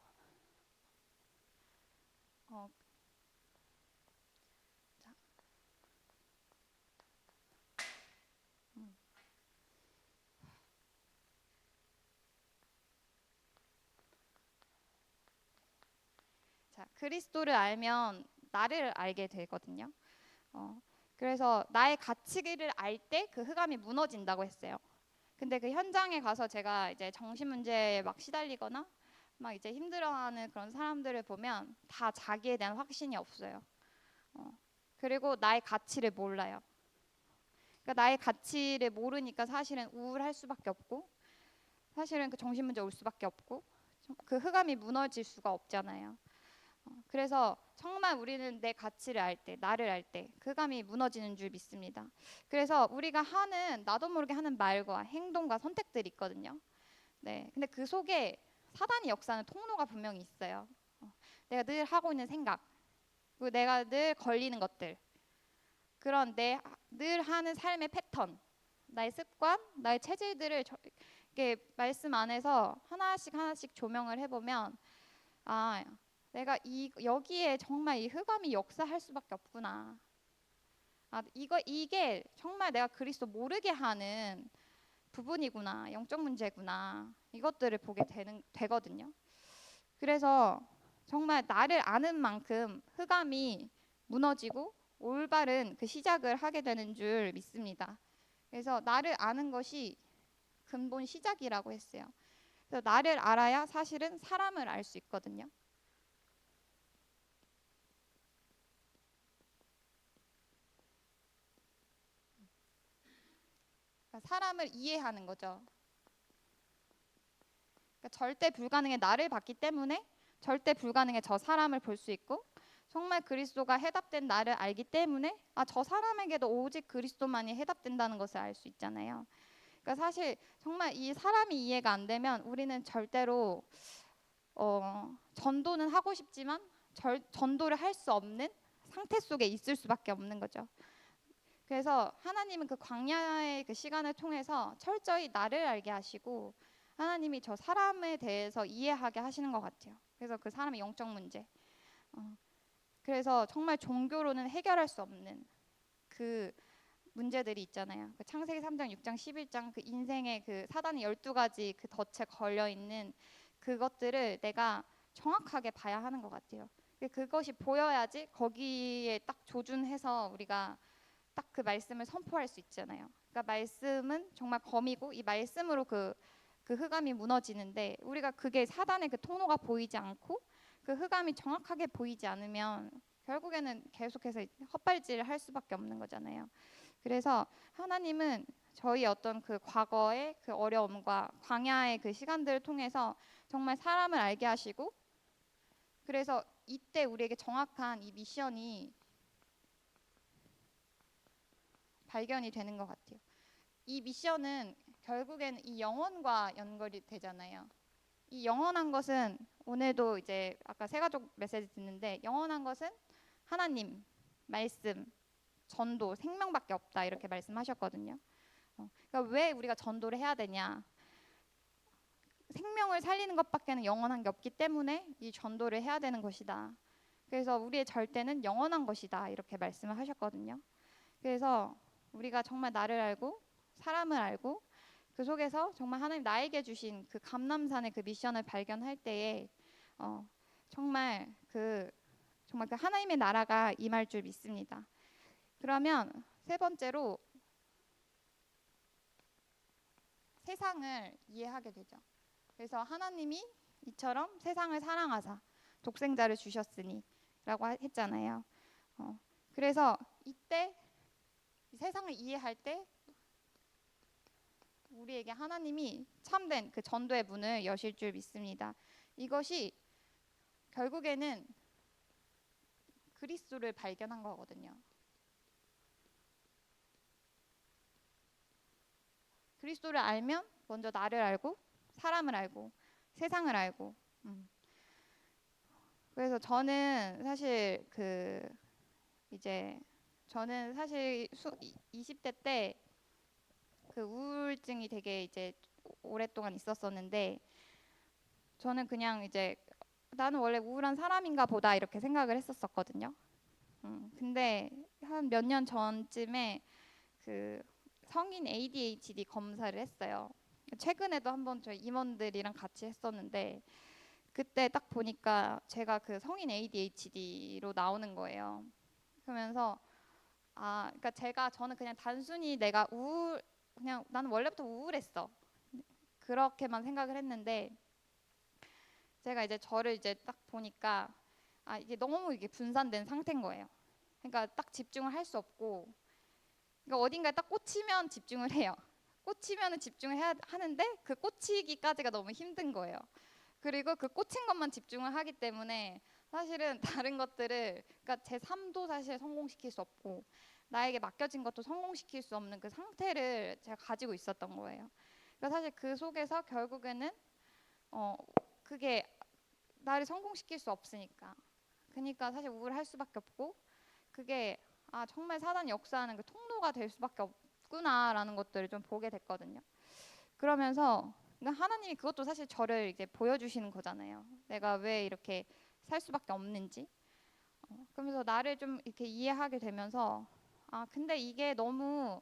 어, 자, 음. 자, 그리스도를 알면 나를 알게 되거든요. 어, 그래서 나의 가치를 알 때 그 흑암이 무너진다고 했어요. 근데 그 현장에 가서 제가 이제 정신 문제에 막 시달리거나 막 이제 힘들어하는 그런 사람들을 보면 다 자기에 대한 확신이 없어요. 어, 그리고 나의 가치를 몰라요. 그러니까 나의 가치를 모르니까 사실은 우울할 수밖에 없고, 사실은 그 정신 문제 올 수밖에 없고, 그 흑암이 무너질 수가 없잖아요. 그래서 정말 우리는 내 가치를 알 때, 나를 알 때, 그 감이 무너지는 줄 믿습니다. 그래서 우리가 하는, 나도 모르게 하는 말과 행동과 선택들이 있거든요. 네. 근데 그 속에 사단이 역사하는 통로가 분명히 있어요. 내가 늘 하고 있는 생각, 그리고 내가 늘 걸리는 것들, 그런 내 늘 하는 삶의 패턴, 나의 습관, 나의 체질들을 이렇게 말씀 안에서 하나씩 하나씩 조명을 해보면, 아, 내가 여기에 정말 이 흑암이 역사할 수밖에 없구나. 아, 이게 정말 내가 그리스도 모르게 하는 부분이구나. 영적 문제구나. 이것들을 보게 되거든요. 그래서 정말 나를 아는 만큼 흑암이 무너지고 올바른 그 시작을 하게 되는 줄 믿습니다. 그래서 나를 아는 것이 근본 시작이라고 했어요. 그래서 나를 알아야 사실은 사람을 알 수 있거든요. 그러니까 사람을 이해하는 거죠. 그러니까 절대 불가능의 나를 봤기 때문에 절대 불가능의 저 사람을 볼 수 있고, 정말 그리스도가 해답된 나를 알기 때문에 저 사람에게도 오직 그리스도만이 해답된다는 것을 알 수 있잖아요. 그러니까 사실 정말 이 사람이 이해가 안 되면 우리는 절대로 전도는 하고 싶지만 전도를 할 수 없는 상태 속에 있을 수밖에 없는 거죠. 그래서 하나님은 그 광야의 그 시간을 통해서 철저히 나를 알게 하시고, 하나님이 저 사람에 대해서 이해하게 하시는 것 같아요. 그래서 그 사람의 영적 문제, 그래서 정말 종교로는 해결할 수 없는 그 문제들이 있잖아요. 그 창세기 3장, 6장, 11장 그 인생의 그 사단의 12가지 그 덫에 걸려 있는 그것들을 내가 정확하게 봐야 하는 것 같아요. 그것이 보여야지 거기에 딱 조준해서 우리가 딱 그 말씀을 선포할 수 있잖아요. 그러니까 말씀은 정말 검이고 이 말씀으로 그 흑암이 무너지는데, 우리가 그게 사단의 그 통로가 보이지 않고 그 흑암이 정확하게 보이지 않으면 결국에는 계속해서 헛발질을 할 수밖에 없는 거잖아요. 그래서 하나님은 저희 어떤 그 과거의 그 어려움과 광야의 그 시간들을 통해서 정말 사람을 알게 하시고, 그래서 이때 우리에게 정확한 이 미션이 발견이 되는 것 같아요. 이 미션은 결국에는 이 영혼과 연결이 되잖아요. 이 영원한 것은 오늘도 이제 아까 세가족 메시지 듣는데, 영원한 것은 하나님, 말씀, 전도, 생명밖에 없다 이렇게 말씀하셨거든요. 그러니까 왜 우리가 전도를 해야 되냐? 생명을 살리는 것밖에는 영원한 게 없기 때문에 이 전도를 해야 되는 것이다. 그래서 우리의 절대는 영원한 것이다 이렇게 말씀을 하셨거든요. 그래서 우리가 정말 나를 알고 사람을 알고 그 속에서 정말 하나님 나에게 주신 그 감람산의 그 미션을 발견할 때에 어, 정말 정말 그 하나님의 나라가 임할 줄 믿습니다. 그러면 세 번째로 세상을 이해하게 되죠. 그래서 하나님이 이처럼 세상을 사랑하사 독생자를 주셨으니라고 했잖아요. 그래서 이때 세상을 이해할 때 우리에게 하나님이 참된 그 전도의 문을 여실 줄 믿습니다. 이것이 결국에는 그리스도를 발견한 거거든요. 그리스도를 알면 먼저 나를 알고 사람을 알고 세상을 알고. 그래서 저는 사실 이제 저는 사실 20대 때 그 우울증이 되게 이제 오랫동안 있었었는데, 저는 그냥 이제 나는 원래 우울한 사람인가 보다 이렇게 생각을 했었었거든요. 근데 한 몇 년 전쯤에 그 성인 ADHD 검사를 했어요. 최근에도 한번 저희 임원들이랑 같이 했었는데, 그때 딱 보니까 제가 그 성인 ADHD로 나오는 거예요. 그러면서 그러니까 저는 그냥 단순히 내가 그냥 나는 원래부터 우울했어. 그렇게만 생각을 했는데, 제가 이제 저를 이제 딱 보니까 이게 너무 이게 분산된 상태인 거예요. 그러니까 딱 집중을 할 수 없고, 그러니까 어딘가에 딱 꽂히면 집중을 해요. 꽂히면은 집중을 해야 하는데 그 꽂히기까지가 너무 힘든 거예요. 그리고 그 꽂힌 것만 집중을 하기 때문에 사실은 다른 것들을, 그러니까 제 삶도 사실 성공시킬 수 없고 나에게 맡겨진 것도 성공시킬 수 없는 그 상태를 제가 가지고 있었던 거예요. 그러니까 사실 그 속에서 결국에는 그게 나를 성공시킬 수 없으니까, 그러니까 사실 우울할 수밖에 없고, 그게 정말 사단이 역사하는 그 통로가 될 수밖에 없구나라는 것들을 좀 보게 됐거든요. 그러면서 그러니까 하나님이 그것도 사실 저를 이제 보여주시는 거잖아요. 내가 왜 이렇게 살 수밖에 없는지. 그러면서 나를 좀 이렇게 이해하게 되면서 근데 이게 너무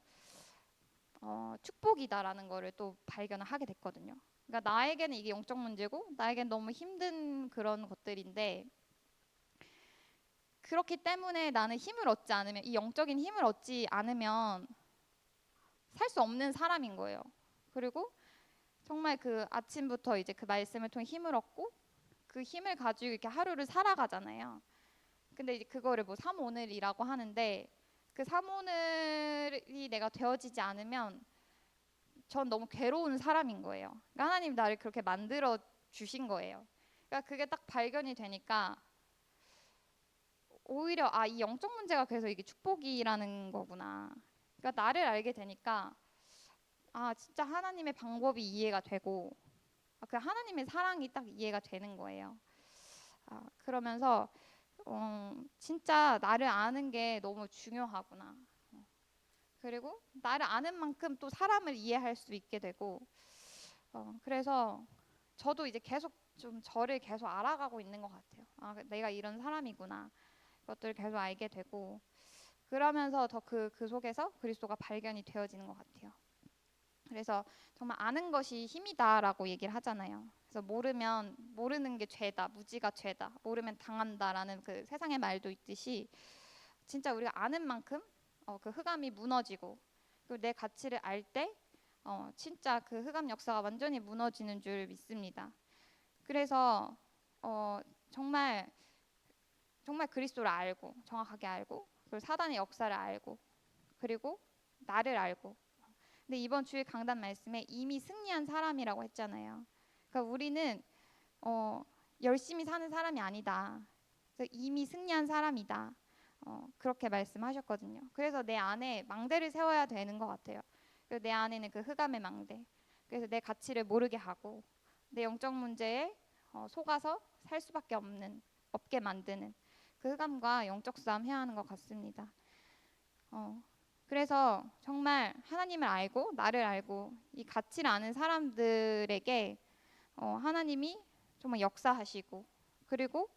축복이다라는 거를 또 발견을 하게 됐거든요. 그러니까 나에게는 이게 영적 문제고 나에게는 너무 힘든 그런 것들인데, 그렇기 때문에 나는 힘을 얻지 않으면, 이 영적인 힘을 얻지 않으면 살 수 없는 사람인 거예요. 그리고 정말 그 아침부터 이제 그 말씀을 통해 힘을 얻고 그 힘을 가지고 이렇게 하루를 살아가잖아요. 근데 이제 그거를 뭐 삼오늘이라고 하는데, 그 삼오늘이 내가 되어지지 않으면 전 너무 괴로운 사람인 거예요. 그러니까 하나님 나를 그렇게 만들어 주신 거예요. 그러니까 그게 딱 발견이 되니까 오히려 이 영적 문제가 그래서 이게 축복이라는 거구나. 그러니까 나를 알게 되니까 진짜 하나님의 방법이 이해가 되고, 그 하나님의 사랑이 딱 이해가 되는 거예요. 그러면서 진짜 나를 아는 게 너무 중요하구나. 그리고 나를 아는 만큼 또 사람을 이해할 수 있게 되고, 그래서 저도 이제 계속 좀 저를 계속 알아가고 있는 것 같아요. 내가 이런 사람이구나. 그것들을 계속 알게 되고, 그러면서 더 그 속에서 그리스도가 발견이 되어지는 것 같아요. 그래서 정말 아는 것이 힘이다라고 얘기를 하잖아요. 그래서 모르는 게 죄다, 무지가 죄다, 모르면 당한다라는 그 세상의 말도 있듯이, 진짜 우리가 아는 만큼 그 흑암이 무너지고, 그리고 내 가치를 알 때 진짜 그 흑암 역사가 완전히 무너지는 줄 믿습니다. 그래서 정말 정말 그리스도를 알고 정확하게 알고, 그리고 사단의 역사를 알고, 그리고 나를 알고. 근데 이번 주일 강단 말씀에 이미 승리한 사람이라고 했잖아요. 그러니까 우리는 열심히 사는 사람이 아니다. 그래서 이미 승리한 사람이다. 그렇게 말씀하셨거든요. 그래서 내 안에 망대를 세워야 되는 것 같아요. 그래서 내 안에는 그 흑암의 망대. 그래서 내 가치를 모르게 하고 내 영적 문제에 속아서 살 수밖에 없게 만드는 그 흑암과 영적 싸움 해야 하는 것 같습니다. 그래서 정말 하나님을 알고 나를 알고 이 가치를 아는 사람들에게 하나님이 정말 역사하시고, 그리고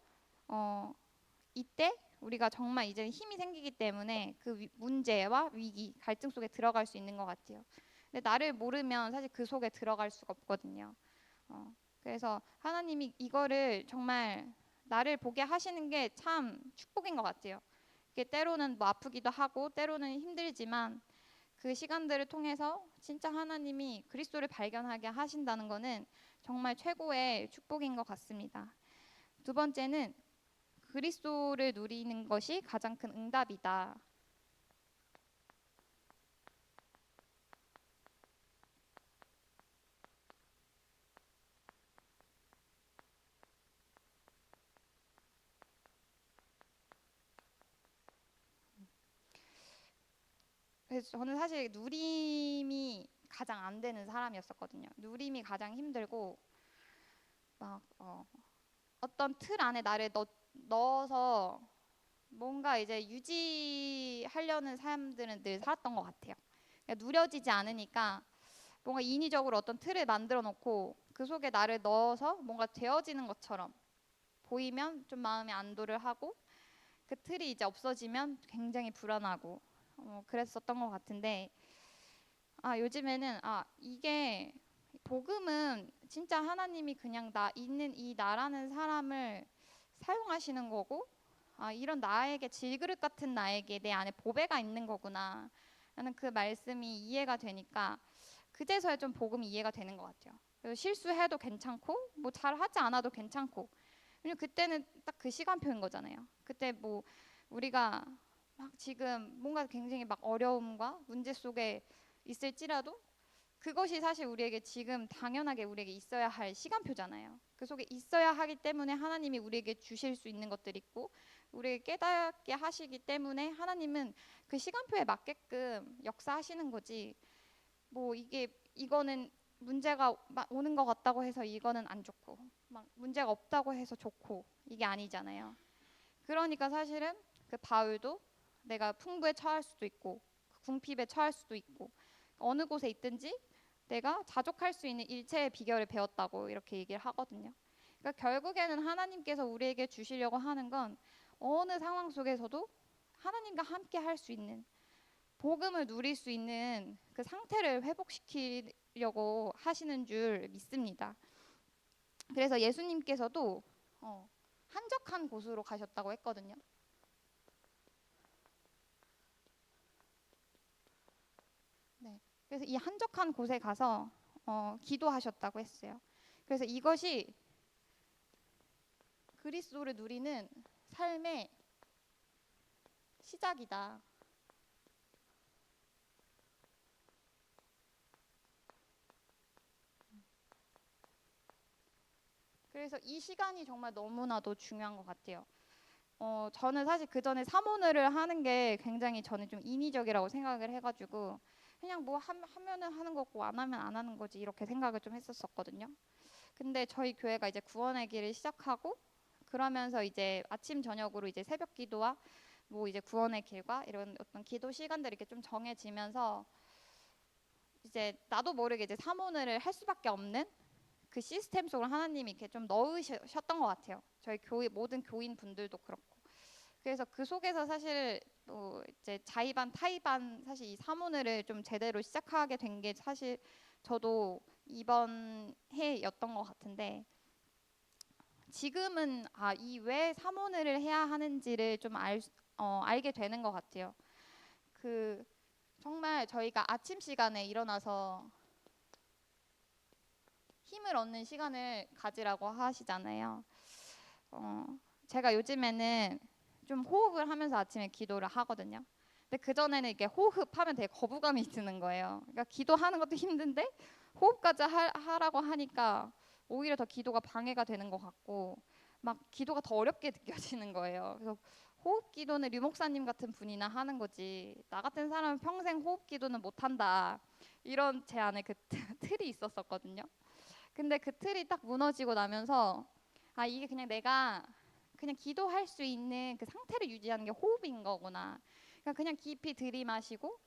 이때 우리가 정말 이제 힘이 생기기 때문에 그 문제와 위기, 갈등 속에 들어갈 수 있는 것 같아요. 근데 나를 모르면 사실 그 속에 들어갈 수가 없거든요. 그래서 하나님이 이거를 정말 나를 보게 하시는 게 참 축복인 것 같아요. 이게 때로는 뭐 아프기도 하고 때로는 힘들지만 그 시간들을 통해서 진짜 하나님이 그리스도를 발견하게 하신다는 거는 정말 최고의 축복인 것 같습니다. 두 번째는 그리스도를 누리는 것이 가장 큰 응답이다. 그래서 저는 사실 누림이 가장 안 되는 사람이었었거든요. 누림이 가장 힘들고 막 어떤 틀 안에 나를 넣어서 뭔가 이제 유지하려는 사람들은 늘 살았던 것 같아요. 그러니까 누려지지 않으니까 뭔가 인위적으로 어떤 틀을 만들어 놓고 그 속에 나를 넣어서 뭔가 되어지는 것처럼 보이면 좀 마음의 안도를 하고 그 틀이 이제 없어지면 굉장히 불안하고 그랬었던 것 같은데 요즘에는 이게 복음은 진짜 하나님이 그냥 나 있는 이 나라는 사람을 사용하시는 거고 이런 나에게 질그릇 같은 나에게 내 안에 보배가 있는 거구나 라는 그 말씀이 이해가 되니까 그제서야 좀 복음이 이해가 되는 것 같아요. 그래서 실수해도 괜찮고 뭐 잘하지 않아도 괜찮고 왜냐면 그때는 딱 그 시간표인 거잖아요. 그때 뭐 우리가 막 지금 뭔가 굉장히 막 어려움과 문제 속에 있을지라도 그것이 사실 우리에게 지금 당연하게 우리에게 있어야 할 시간표잖아요. 그 속에 있어야 하기 때문에 하나님이 우리에게 주실 수 있는 것들이 있고 우리에게 깨닫게 하시기 때문에 하나님은 그 시간표에 맞게끔 역사하시는 거지. 뭐 이거는 문제가 오는 것 같다고 해서 이거는 안 좋고 막 문제가 없다고 해서 좋고 이게 아니잖아요. 그러니까 사실은 그 바울도 내가 풍부에 처할 수도 있고 궁핍에 처할 수도 있고 어느 곳에 있든지 내가 자족할 수 있는 일체의 비결을 배웠다고 이렇게 얘기를 하거든요. 그러니까 결국에는 하나님께서 우리에게 주시려고 하는 건 어느 상황 속에서도 하나님과 함께 할 수 있는 복음을 누릴 수 있는 그 상태를 회복시키려고 하시는 줄 믿습니다. 그래서 예수님께서도 한적한 곳으로 가셨다고 했거든요. 네. 그래서 이 한적한 곳에 가서 기도하셨다고 했어요. 그래서 이것이 그리스도를 누리는 삶의 시작이다. 그래서 이 시간이 정말 너무나도 중요한 것 같아요. 저는 사실 그 전에 사모를 하는 게 굉장히 저는 좀 인위적이라고 생각을 해가지고 그냥 뭐 하면은 하는 거고 안 하면 안 하는 거지 이렇게 생각을 좀 했었거든요. 근데 저희 교회가 이제 구원의 길을 시작하고 그러면서 이제 아침 저녁으로 이제 새벽 기도와 뭐 이제 구원의 길과 이런 어떤 기도 시간들이 이렇게 좀 정해지면서 이제 나도 모르게 이제 사모를 할 수밖에 없는 그 시스템 속으로 하나님이 이렇게 좀 넣으셨던 것 같아요. 저희 교회 모든 교인 분들도 그렇고. 그래서 그 속에서 사실 또 이제 자의반 타의반 사실 이 사모를 좀 제대로 시작하게 된 게 사실 저도 이번 해였던 것 같은데 지금은 이 왜 사모를 해야 하는지를 좀 알게 되는 것 같아요. 그 정말 저희가 아침 시간에 일어나서 힘을 얻는 시간을 가지라고 하시잖아요. 어, 제가 요즘에는 좀 호흡을 하면서 아침에 기도를 하거든요. 근데 그전에는 이게 호흡하면 되게 거부감이 드는 거예요. 그러니까 기도하는 것도 힘든데 호흡까지 하라고 하니까 오히려 더 기도가 방해가 되는 것 같고 막 기도가 더 어렵게 느껴지는 거예요. 그래서 호흡 기도는 류 목사님 같은 분이나 하는 거지 나 같은 사람은 평생 호흡 기도는 못 한다. 이런 제 안에 그 틀이 있었었거든요. 근데 그 틀이 딱 무너지고 나면서 이게 그냥 내가 그냥 기도할 수 있는 그 상태를 유지하는 게 호흡인 거구나. 그러니까 그냥 깊이 들이마시고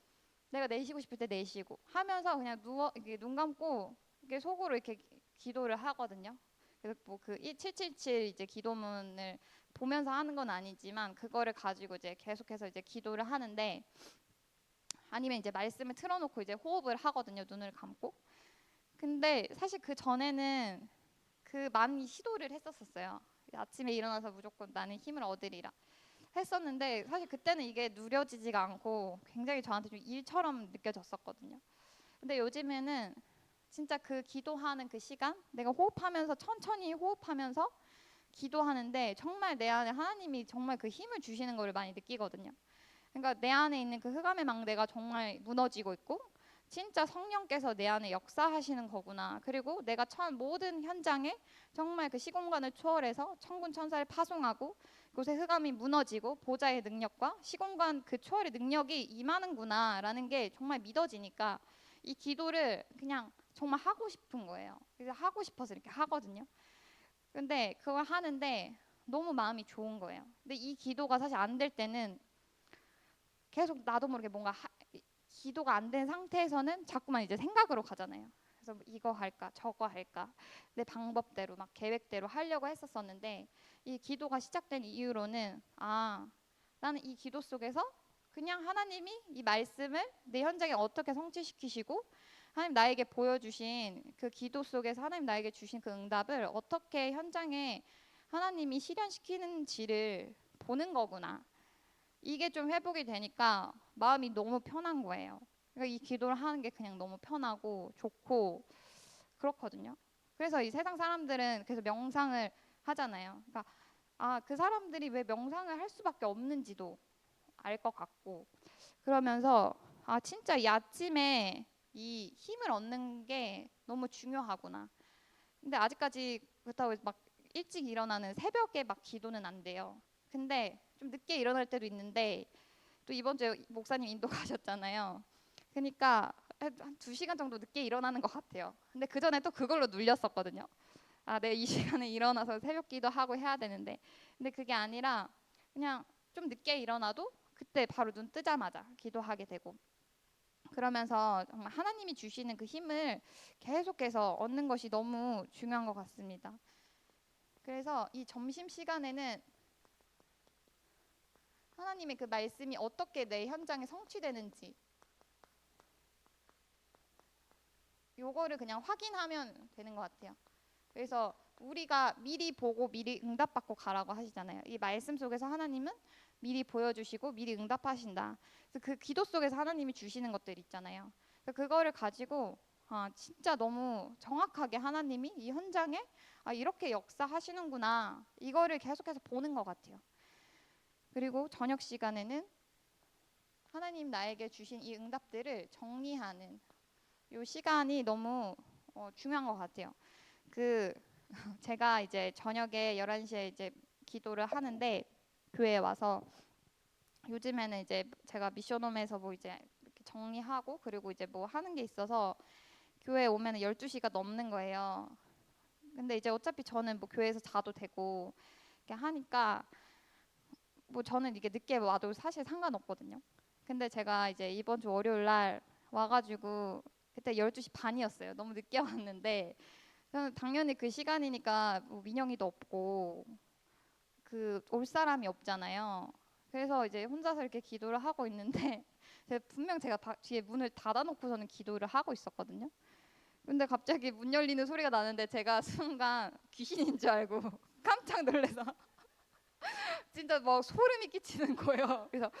내가 내쉬고 싶을 때 내쉬고 하면서 그냥 누워 이렇게 눈 감고 이렇게 속으로 이렇게 기도를 하거든요. 그래서 뭐 그 777 이제 기도문을 보면서 하는 건 아니지만 그거를 가지고 이제 계속해서 이제 기도를 하는데 아니면 이제 말씀을 틀어놓고 이제 호흡을 하거든요. 눈을 감고. 근데 사실 그 전에는 그 많이 시도를 했었어요. 아침에 일어나서 무조건 나는 힘을 얻으리라 했었는데 사실 그때는 이게 누려지지가 않고 굉장히 저한테 좀 일처럼 느껴졌었거든요. 근데 요즘에는 진짜 그 기도하는 그 시간 내가 호흡하면서 천천히 호흡하면서 기도하는데 정말 내 안에 하나님이 정말 그 힘을 주시는 걸 많이 느끼거든요. 그러니까 내 안에 있는 그 흑암의 망대가 정말 무너지고 있고 진짜 성령께서 내 안에 역사하시는 거구나. 그리고 내가 처한 모든 현장에 정말 그 시공간을 초월해서 천군 천사를 파송하고 곳의 흑암이 무너지고 보좌의 능력과 시공간 그 초월의 능력이 임하는구나라는 게 정말 믿어지니까 이 기도를 그냥 정말 하고 싶은 거예요. 그래서 하고 싶어서 이렇게 하거든요. 근데 그걸 하는데 너무 마음이 좋은 거예요. 근데 이 기도가 사실 안 될 때는 계속 나도 모르게 뭔가 기도가 안 된 상태에서는 자꾸만 이제 생각으로 가잖아요. 그래서 뭐 이거 할까 저거 할까 내 방법대로 막 계획대로 하려고 했었었는데 이 기도가 시작된 이후로는 나는 이 기도 속에서 그냥 하나님이 이 말씀을 내 현장에 어떻게 성취시키시고 하나님 나에게 보여주신 그 기도 속에서 하나님 나에게 주신 그 응답을 어떻게 현장에 하나님이 실현시키는지를 보는 거구나. 이게 좀 회복이 되니까 마음이 너무 편한 거예요. 그러니까 이 기도를 하는 게 그냥 너무 편하고 좋고 그렇거든요. 그래서 이 세상 사람들은 계속 명상을 하잖아요. 그러니까 그 사람들이 왜 명상을 할 수밖에 없는지도 알 것 같고 그러면서 진짜 이 아침에 이 힘을 얻는 게 너무 중요하구나. 근데 아직까지 그렇다고 해서 막 일찍 일어나는 새벽에 막 기도는 안 돼요. 근데 좀 늦게 일어날 때도 있는데 또 이번 주에 목사님 인도 가셨잖아요. 그러니까 한 2시간 정도 늦게 일어나는 것 같아요. 근데 그 전에 또 그걸로 눌렸었거든요. 내 이 시간에 일어나서 새벽 기도하고 해야 되는데. 근데 그게 아니라 그냥 좀 늦게 일어나도 그때 바로 눈 뜨자마자 기도하게 되고 그러면서 정말 하나님이 주시는 그 힘을 계속해서 얻는 것이 너무 중요한 것 같습니다. 그래서 이 점심 시간에는 하나님의 그 말씀이 어떻게 내 현장에 성취되는지 요거를 그냥 확인하면 되는 것 같아요. 그래서 우리가 미리 보고 미리 응답받고 가라고 하시잖아요. 이 말씀 속에서 하나님은 미리 보여주시고 미리 응답하신다. 그래서 그 기도 속에서 하나님이 주시는 것들 있잖아요. 그래서 그거를 가지고 진짜 너무 정확하게 하나님이 이 현장에 이렇게 역사하시는구나. 이거를 계속해서 보는 것 같아요. 그리고 저녁 시간에는 하나님 나에게 주신 이 응답들을 정리하는 요 시간이 너무 중요한 것 같아요. 그 제가 이제 저녁에 11시에 이제 기도를 하는데 교회에 와서 요즘에는 이제 제가 미션홈에서 뭐 이제 이렇게 정리하고 그리고 이제 뭐 하는 게 있어서 교회에 오면은 12시가 넘는 거예요. 근데 이제 어차피 저는 뭐 교회에서 자도 되고 이렇게 하니까 뭐 저는 이게 늦게 와도 사실 상관없거든요. 근데 제가 이제 이번 주 월요일 날 와가지고 그때 12시 반이었어요. 너무 늦게 왔는데 저는 당연히 그 시간이니까 뭐 민영이도 없고 그 올 사람이 없잖아요. 그래서 이제 혼자서 이렇게 기도를 하고 있는데 분명 제가 뒤에 문을 닫아놓고서는 기도를 하고 있었거든요. 근데 갑자기 문 열리는 소리가 나는데 제가 순간 귀신인 줄 알고 깜짝 놀라서 진짜 막 소름이 끼치는 거예요. 그래서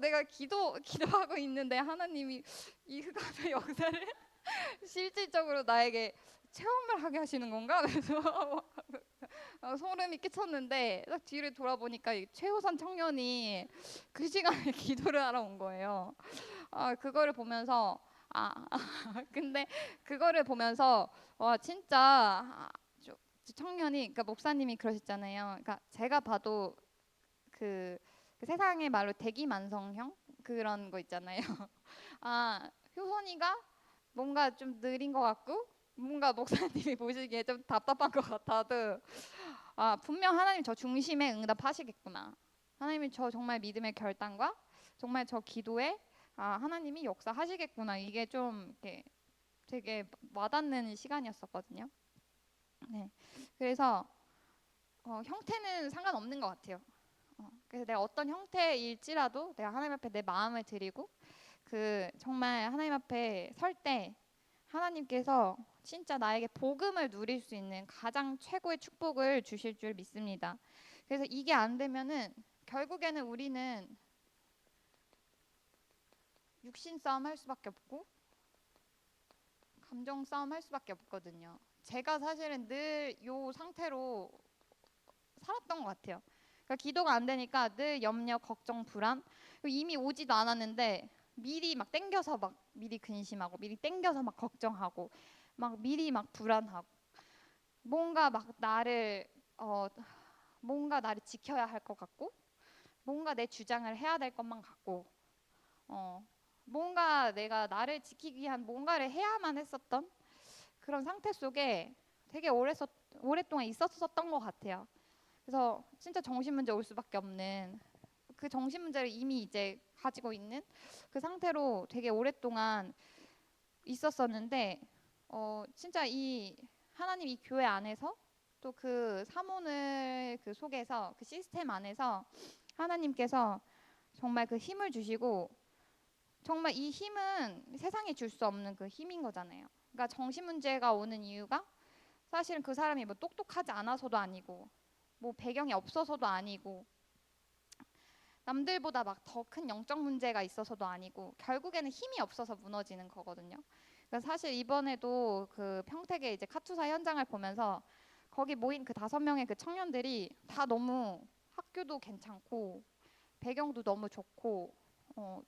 내가 기도하고 있는데 하나님이 이 흑암의 역사를 실질적으로 나에게 체험을 하게 하시는 건가? 그래서 소름이 끼쳤는데 딱 뒤를 돌아보니까 이 최호선 청년이 그 시간에 기도를 하러 온 거예요. 그거를 보면서 근데 그거를 보면서 와 진짜 저 청년이 그러니까 목사님이 그러셨잖아요. 그러니까 제가 봐도 그, 그 세상의 말로 대기만성형 그런 거 있잖아요. 효선이가 뭔가 좀 느린 것 같고 뭔가 목사님이 보시기에 좀 답답한 것 같아도 분명 하나님 저 중심에 응답하시겠구나. 하나님이 저 정말 믿음의 결단과 정말 저 기도에 하나님이 역사하시겠구나. 이게 좀 이렇게 되게 와닿는 시간이었었거든요. 네. 그래서 형태는 상관없는 것 같아요. 그래서 내가 어떤 형태일지라도 내가 하나님 앞에 내 마음을 드리고 그 정말 하나님 앞에 설 때 하나님께서 진짜 나에게 복음을 누릴 수 있는 가장 최고의 축복을 주실 줄 믿습니다. 그래서 이게 안 되면은 결국에는 우리는 육신 싸움 할 수밖에 없고 감정 싸움 할 수밖에 없거든요. 제가 사실은 늘 요 상태로 살았던 것 같아요. 그러니까 기도가 안 되니까 늘 염려, 걱정, 불안. 이미 오지도 않았는데 미리 막 땡겨서 막 미리 근심하고 미리 땡겨서 막 걱정하고 막 미리 막 불안하고 뭔가 막 어 뭔가 나를 지켜야 할 것 같고 뭔가 내 주장을 해야 될 것만 같고 어 뭔가 내가 나를 지키기 위한 뭔가를 해야만 했었던 그런 상태 속에 되게 오랫동안 있었었던 것 같아요. 그래서 진짜 정신문제 올 수밖에 없는 그 정신문제를 이미 이제 가지고 있는 그 상태로 되게 오랫동안 있었었는데 진짜 이 하나님 이 교회 안에서 또 그 사모늘 그 속에서 그 시스템 안에서 하나님께서 정말 그 힘을 주시고 정말 이 힘은 세상이 줄 수 없는 그 힘인 거잖아요. 그러니까 정신 문제가 오는 이유가 사실은 그 사람이 뭐 똑똑하지 않아서도 아니고 뭐 배경이 없어서도 아니고 남들보다 막 더 큰 영적 문제가 있어서도 아니고 결국에는 힘이 없어서 무너지는 거거든요. 그러니까 사실 이번에도 그 평택의 이제 카투사 현장을 보면서 거기 모인 그 5명의 그 청년들이 다 너무 학교도 괜찮고 배경도 너무 좋고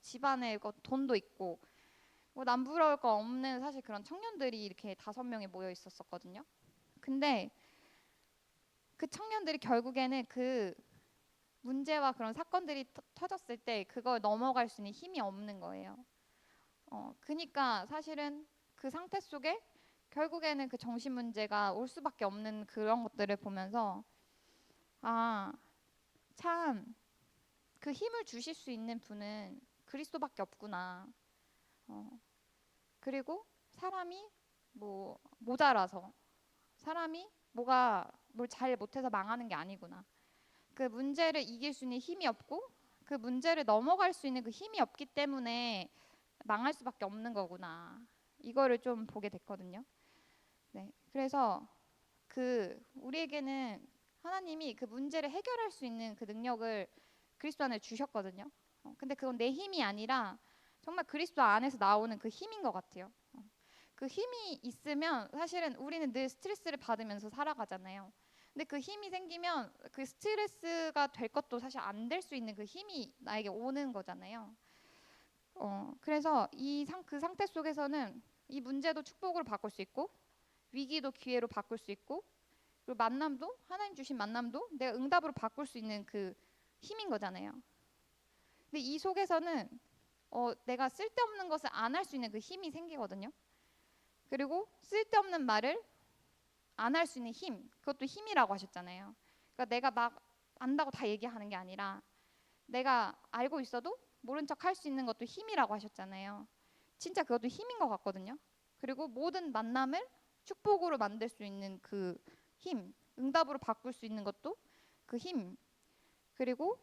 집안에 돈도 있고 뭐 남부러울 거 없는 사실 그런 청년들이 이렇게 5명이 모여 있었었거든요. 근데 그 청년들이 결국에는 그 문제와 그런 사건들이 터졌을 때 그걸 넘어갈 수 있는 힘이 없는 거예요. 그니까 사실은 그 상태 속에 결국에는 그 정신 문제가 올 수밖에 없는 그런 것들을 보면서 아, 참 그 힘을 주실 수 있는 분은 그리스도밖에 없구나. 어, 그리고 사람이 뭐 모자라서 사람이 뭐가 뭘 잘 못해서 망하는 게 아니구나. 그 문제를 이길 수 있는 힘이 없고 그 문제를 넘어갈 수 있는 그 힘이 없기 때문에 망할 수밖에 없는 거구나. 이거를 좀 보게 됐거든요. 네. 그래서 그 우리에게는 하나님이 그 문제를 해결할 수 있는 그 능력을 그리스도 안에 주셨거든요. 근데 그건 내 힘이 아니라 정말 그리스도 안에서 나오는 그 힘인 것 같아요. 그 힘이 있으면 사실은 우리는 늘 스트레스를 받으면서 살아가잖아요. 근데 그 힘이 생기면 그 스트레스가 될 것도 사실 안 될 수 있는 그 힘이 나에게 오는 거잖아요. 그래서 그 상태 속에서는 이 문제도 축복으로 바꿀 수 있고 위기도 기회로 바꿀 수 있고 그리고 만남도 하나님 주신 만남도 내가 응답으로 바꿀 수 있는 그 힘인 거잖아요. 근데 이 속에서는 내가 쓸데없는 것을 안 할 수 있는 그 힘이 생기거든요. 그리고 쓸데없는 말을 안 할 수 있는 힘, 그것도 힘이라고 하셨잖아요. 그러니까 내가 막 안다고 다 얘기하는 게 아니라 내가 알고 있어도 모른 척 할 수 있는 것도 힘이라고 하셨잖아요. 진짜 그것도 힘인 것 같거든요. 그리고 모든 만남을 축복으로 만들 수 있는 그 힘, 응답으로 바꿀 수 있는 것도 그 힘, 그리고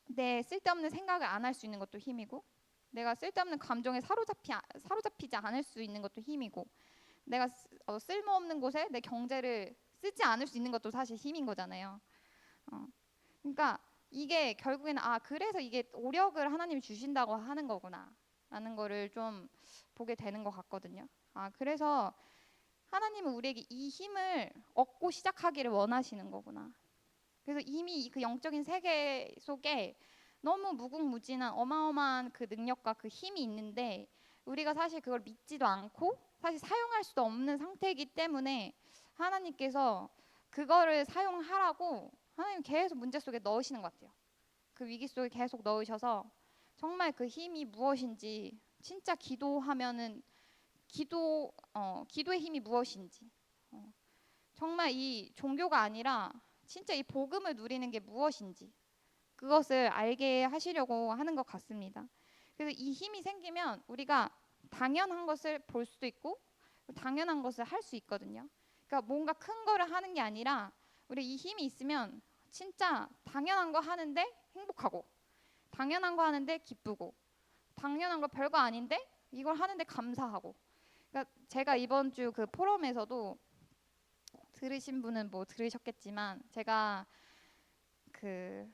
내 쓸데없는 생각을 안 할 수 있는 것도 힘이고, 내가 쓸데없는 감정에 사로잡히지 않을 수 있는 것도 힘이고, 내가 쓸모없는 곳에 내 경제를 쓰지 않을 수 있는 것도 사실 힘인 거잖아요. 어. 그러니까 이게 결국에는 그래서 이게 오력을 하나님이 주신다고 하는 거구나 라는 거를 좀 보게 되는 것 같거든요. 그래서 하나님은 우리에게 이 힘을 얻고 시작하기를 원하시는 거구나. 그래서 이미 그 영적인 세계 속에 너무 무궁무진한 어마어마한 그 능력과 그 힘이 있는데 우리가 사실 그걸 믿지도 않고 사실 사용할 수도 없는 상태이기 때문에 하나님께서 그거를 사용하라고 하나님 계속 문제 속에 넣으시는 것 같아요. 그 위기 속에 계속 넣으셔서 정말 그 힘이 무엇인지 진짜 기도하면은 기도의 힘이 무엇인지 정말 이 종교가 아니라 진짜 이 복음을 누리는 게 무엇인지 그것을 알게 하시려고 하는 것 같습니다. 그래서 이 힘이 생기면 우리가 당연한 것을 볼 수도 있고 당연한 것을 할 수 있거든요. 그러니까 뭔가 큰 거를 하는 게 아니라 우리 이 힘이 있으면 진짜 당연한 거 하는데 행복하고 당연한 거 하는데 기쁘고 당연한 거 별거 아닌데 이걸 하는데 감사하고 그러니까 제가 이번 주 그 포럼에서도 들으신 분은 뭐 들으셨겠지만 제가 그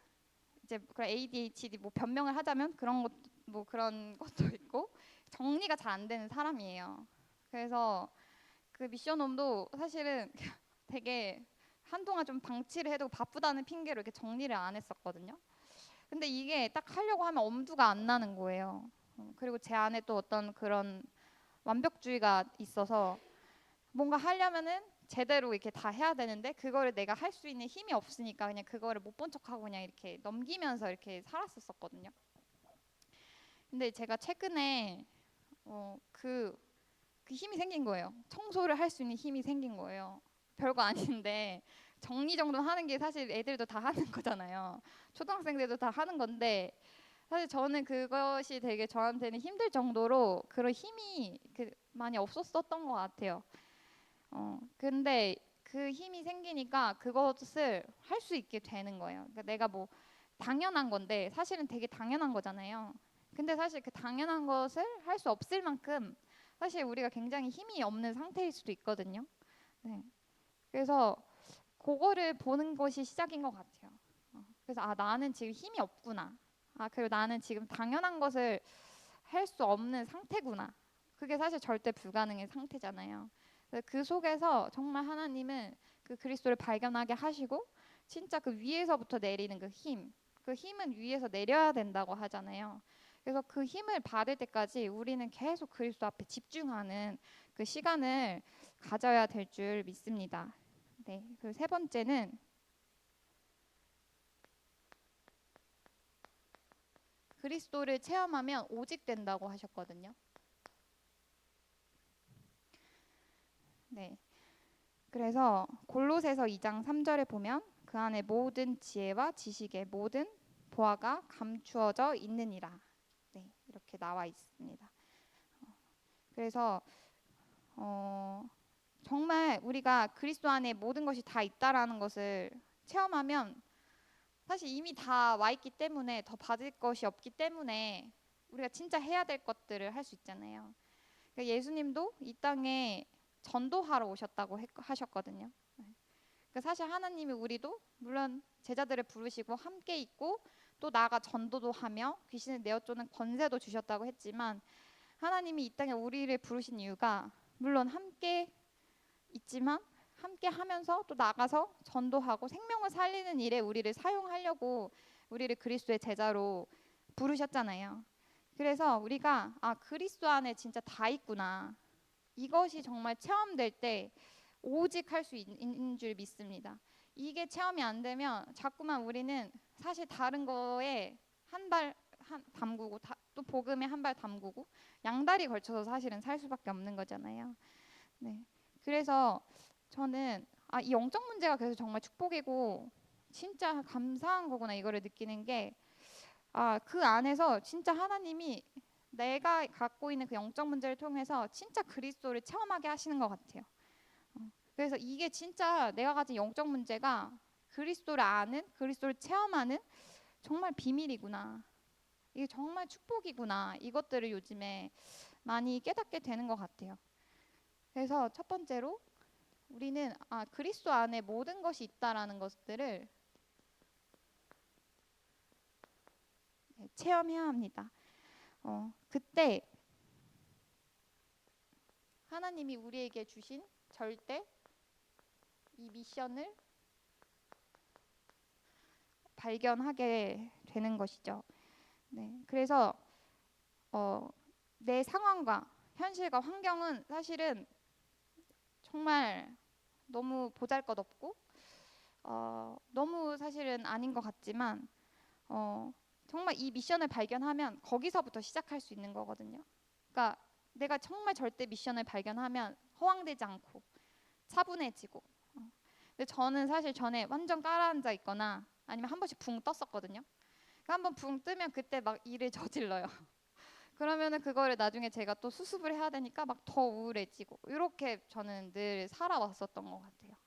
이제 그런 ADHD 뭐 변명을 하자면 그런 것 뭐 그런 것도 있고 정리가 잘 안 되는 사람이에요. 그래서 그 미션홈도 사실은 되게 한동안 좀 방치를 해도 바쁘다는 핑계로 이렇게 정리를 안 했었거든요. 근데 이게 딱 하려고 하면 엄두가 안 나는 거예요. 그리고 제 안에 또 어떤 그런 완벽주의가 있어서 뭔가 하려면은 제대로 이렇게 다 해야 되는데 그거를 내가 할 수 있는 힘이 없으니까 그냥 그거를 못 본 척하고 그냥 이렇게 넘기면서 이렇게 살았었거든요. 근데 제가 최근에 그 힘이 생긴 거예요. 청소를 할 수 있는 힘이 생긴 거예요. 별거 아닌데 정리정돈 하는 게 사실 애들도 다 하는 거잖아요. 초등학생들도 다 하는 건데 사실 저는 그것이 되게 저한테는 힘들 정도로 그런 힘이 많이 없었었던 것 같아요. 근데 그 힘이 생기니까 그것을 할 수 있게 되는 거예요. 그러니까 내가 뭐 당연한 건데 사실은 되게 당연한 거잖아요. 근데 사실 그 당연한 것을 할 수 없을 만큼 사실 우리가 굉장히 힘이 없는 상태일 수도 있거든요. 네. 그래서 그거를 보는 것이 시작인 것 같아요. 그래서 아 나는 지금 힘이 없구나. 아 그리고 나는 지금 당연한 것을 할 수 없는 상태구나. 그게 사실 절대 불가능의 상태잖아요. 그 속에서 정말 하나님은 그 그리스도를 발견하게 하시고 진짜 그 위에서부터 내리는 그 힘, 그 힘은 위에서 내려야 된다고 하잖아요. 그래서 그 힘을 받을 때까지 우리는 계속 그리스도 앞에 집중하는 그 시간을 가져야 될 줄 믿습니다. 네, 그리고 세 번째는 그리스도를 체험하면 오직 된다고 하셨거든요. 네. 그래서 골로새서 2장 3절에 보면 그 안에 모든 지혜와 지식의 모든 보화가 감추어져 있느니라. 네, 이렇게 나와 있습니다. 그래서 어, 정말 우리가 그리스도 안에 모든 것이 다 있다라는 것을 체험하면 사실 이미 다 와 있기 때문에 더 받을 것이 없기 때문에 우리가 진짜 해야 될 것들을 할 수 있잖아요. 그러니까 예수님도 이 땅에 전도하러 오셨다고 하셨거든요. 그러니까 사실 하나님이 우리도 물론 제자들을 부르시고 함께 있고 또 나아가 전도도 하며 귀신을 내어 쫓는 권세도 주셨다고 했지만 하나님이 이 땅에 우리를 부르신 이유가 물론 함께 있지만 함께 하면서 또 나가서 전도하고 생명을 살리는 일에 우리를 사용하려고 우리를 그리스도의 제자로 부르셨잖아요. 그래서 우리가 아 그리스도 안에 진짜 다 있구나. 이것이 정말 체험될 때 오직 할 수 있는 줄 믿습니다. 이게 체험이 안 되면 자꾸만 우리는 사실 다른 거에 한 발 한 담그고 또 복음에 한 발 담그고 양다리 걸쳐서 사실은 살 수밖에 없는 거잖아요. 네. 그래서 저는 아, 이 영적 문제가 그래서 정말 축복이고 진짜 감사한 거구나 이거를 느끼는 게 아, 그 안에서 진짜 하나님이 내가 갖고 있는 그 영적 문제를 통해서 진짜 그리스도를 체험하게 하시는 것 같아요. 그래서 이게 진짜 내가 가진 영적 문제가 그리스도를 아는, 그리스도를 체험하는 정말 비밀이구나. 이게 정말 축복이구나. 이것들을 요즘에 많이 깨닫게 되는 것 같아요. 그래서 첫 번째로 우리는 아, 그리스도 안에 모든 것이 있다라는 것들을 체험해야 합니다. 그때 하나님이 우리에게 주신 절대 이 미션을 발견하게 되는 것이죠. 네, 그래서 내 상황과 현실과 환경은 사실은 정말 너무 보잘것없고 너무 사실은 아닌 것 같지만 정말 이 미션을 발견하면 거기서부터 시작할 수 있는 거거든요. 그러니까 내가 정말 절대 미션을 발견하면 허황되지 않고 차분해지고 근데 저는 사실 전에 완전 깔아앉아 있거나 아니면 한 번씩 붕 떴었거든요. 그러니까 한번 붕 뜨면 그때 막 일을 저질러요. 그러면은 그거를 나중에 제가 또 수습을 해야 되니까 막 더 우울해지고 이렇게 저는 늘 살아왔었던 것 같아요.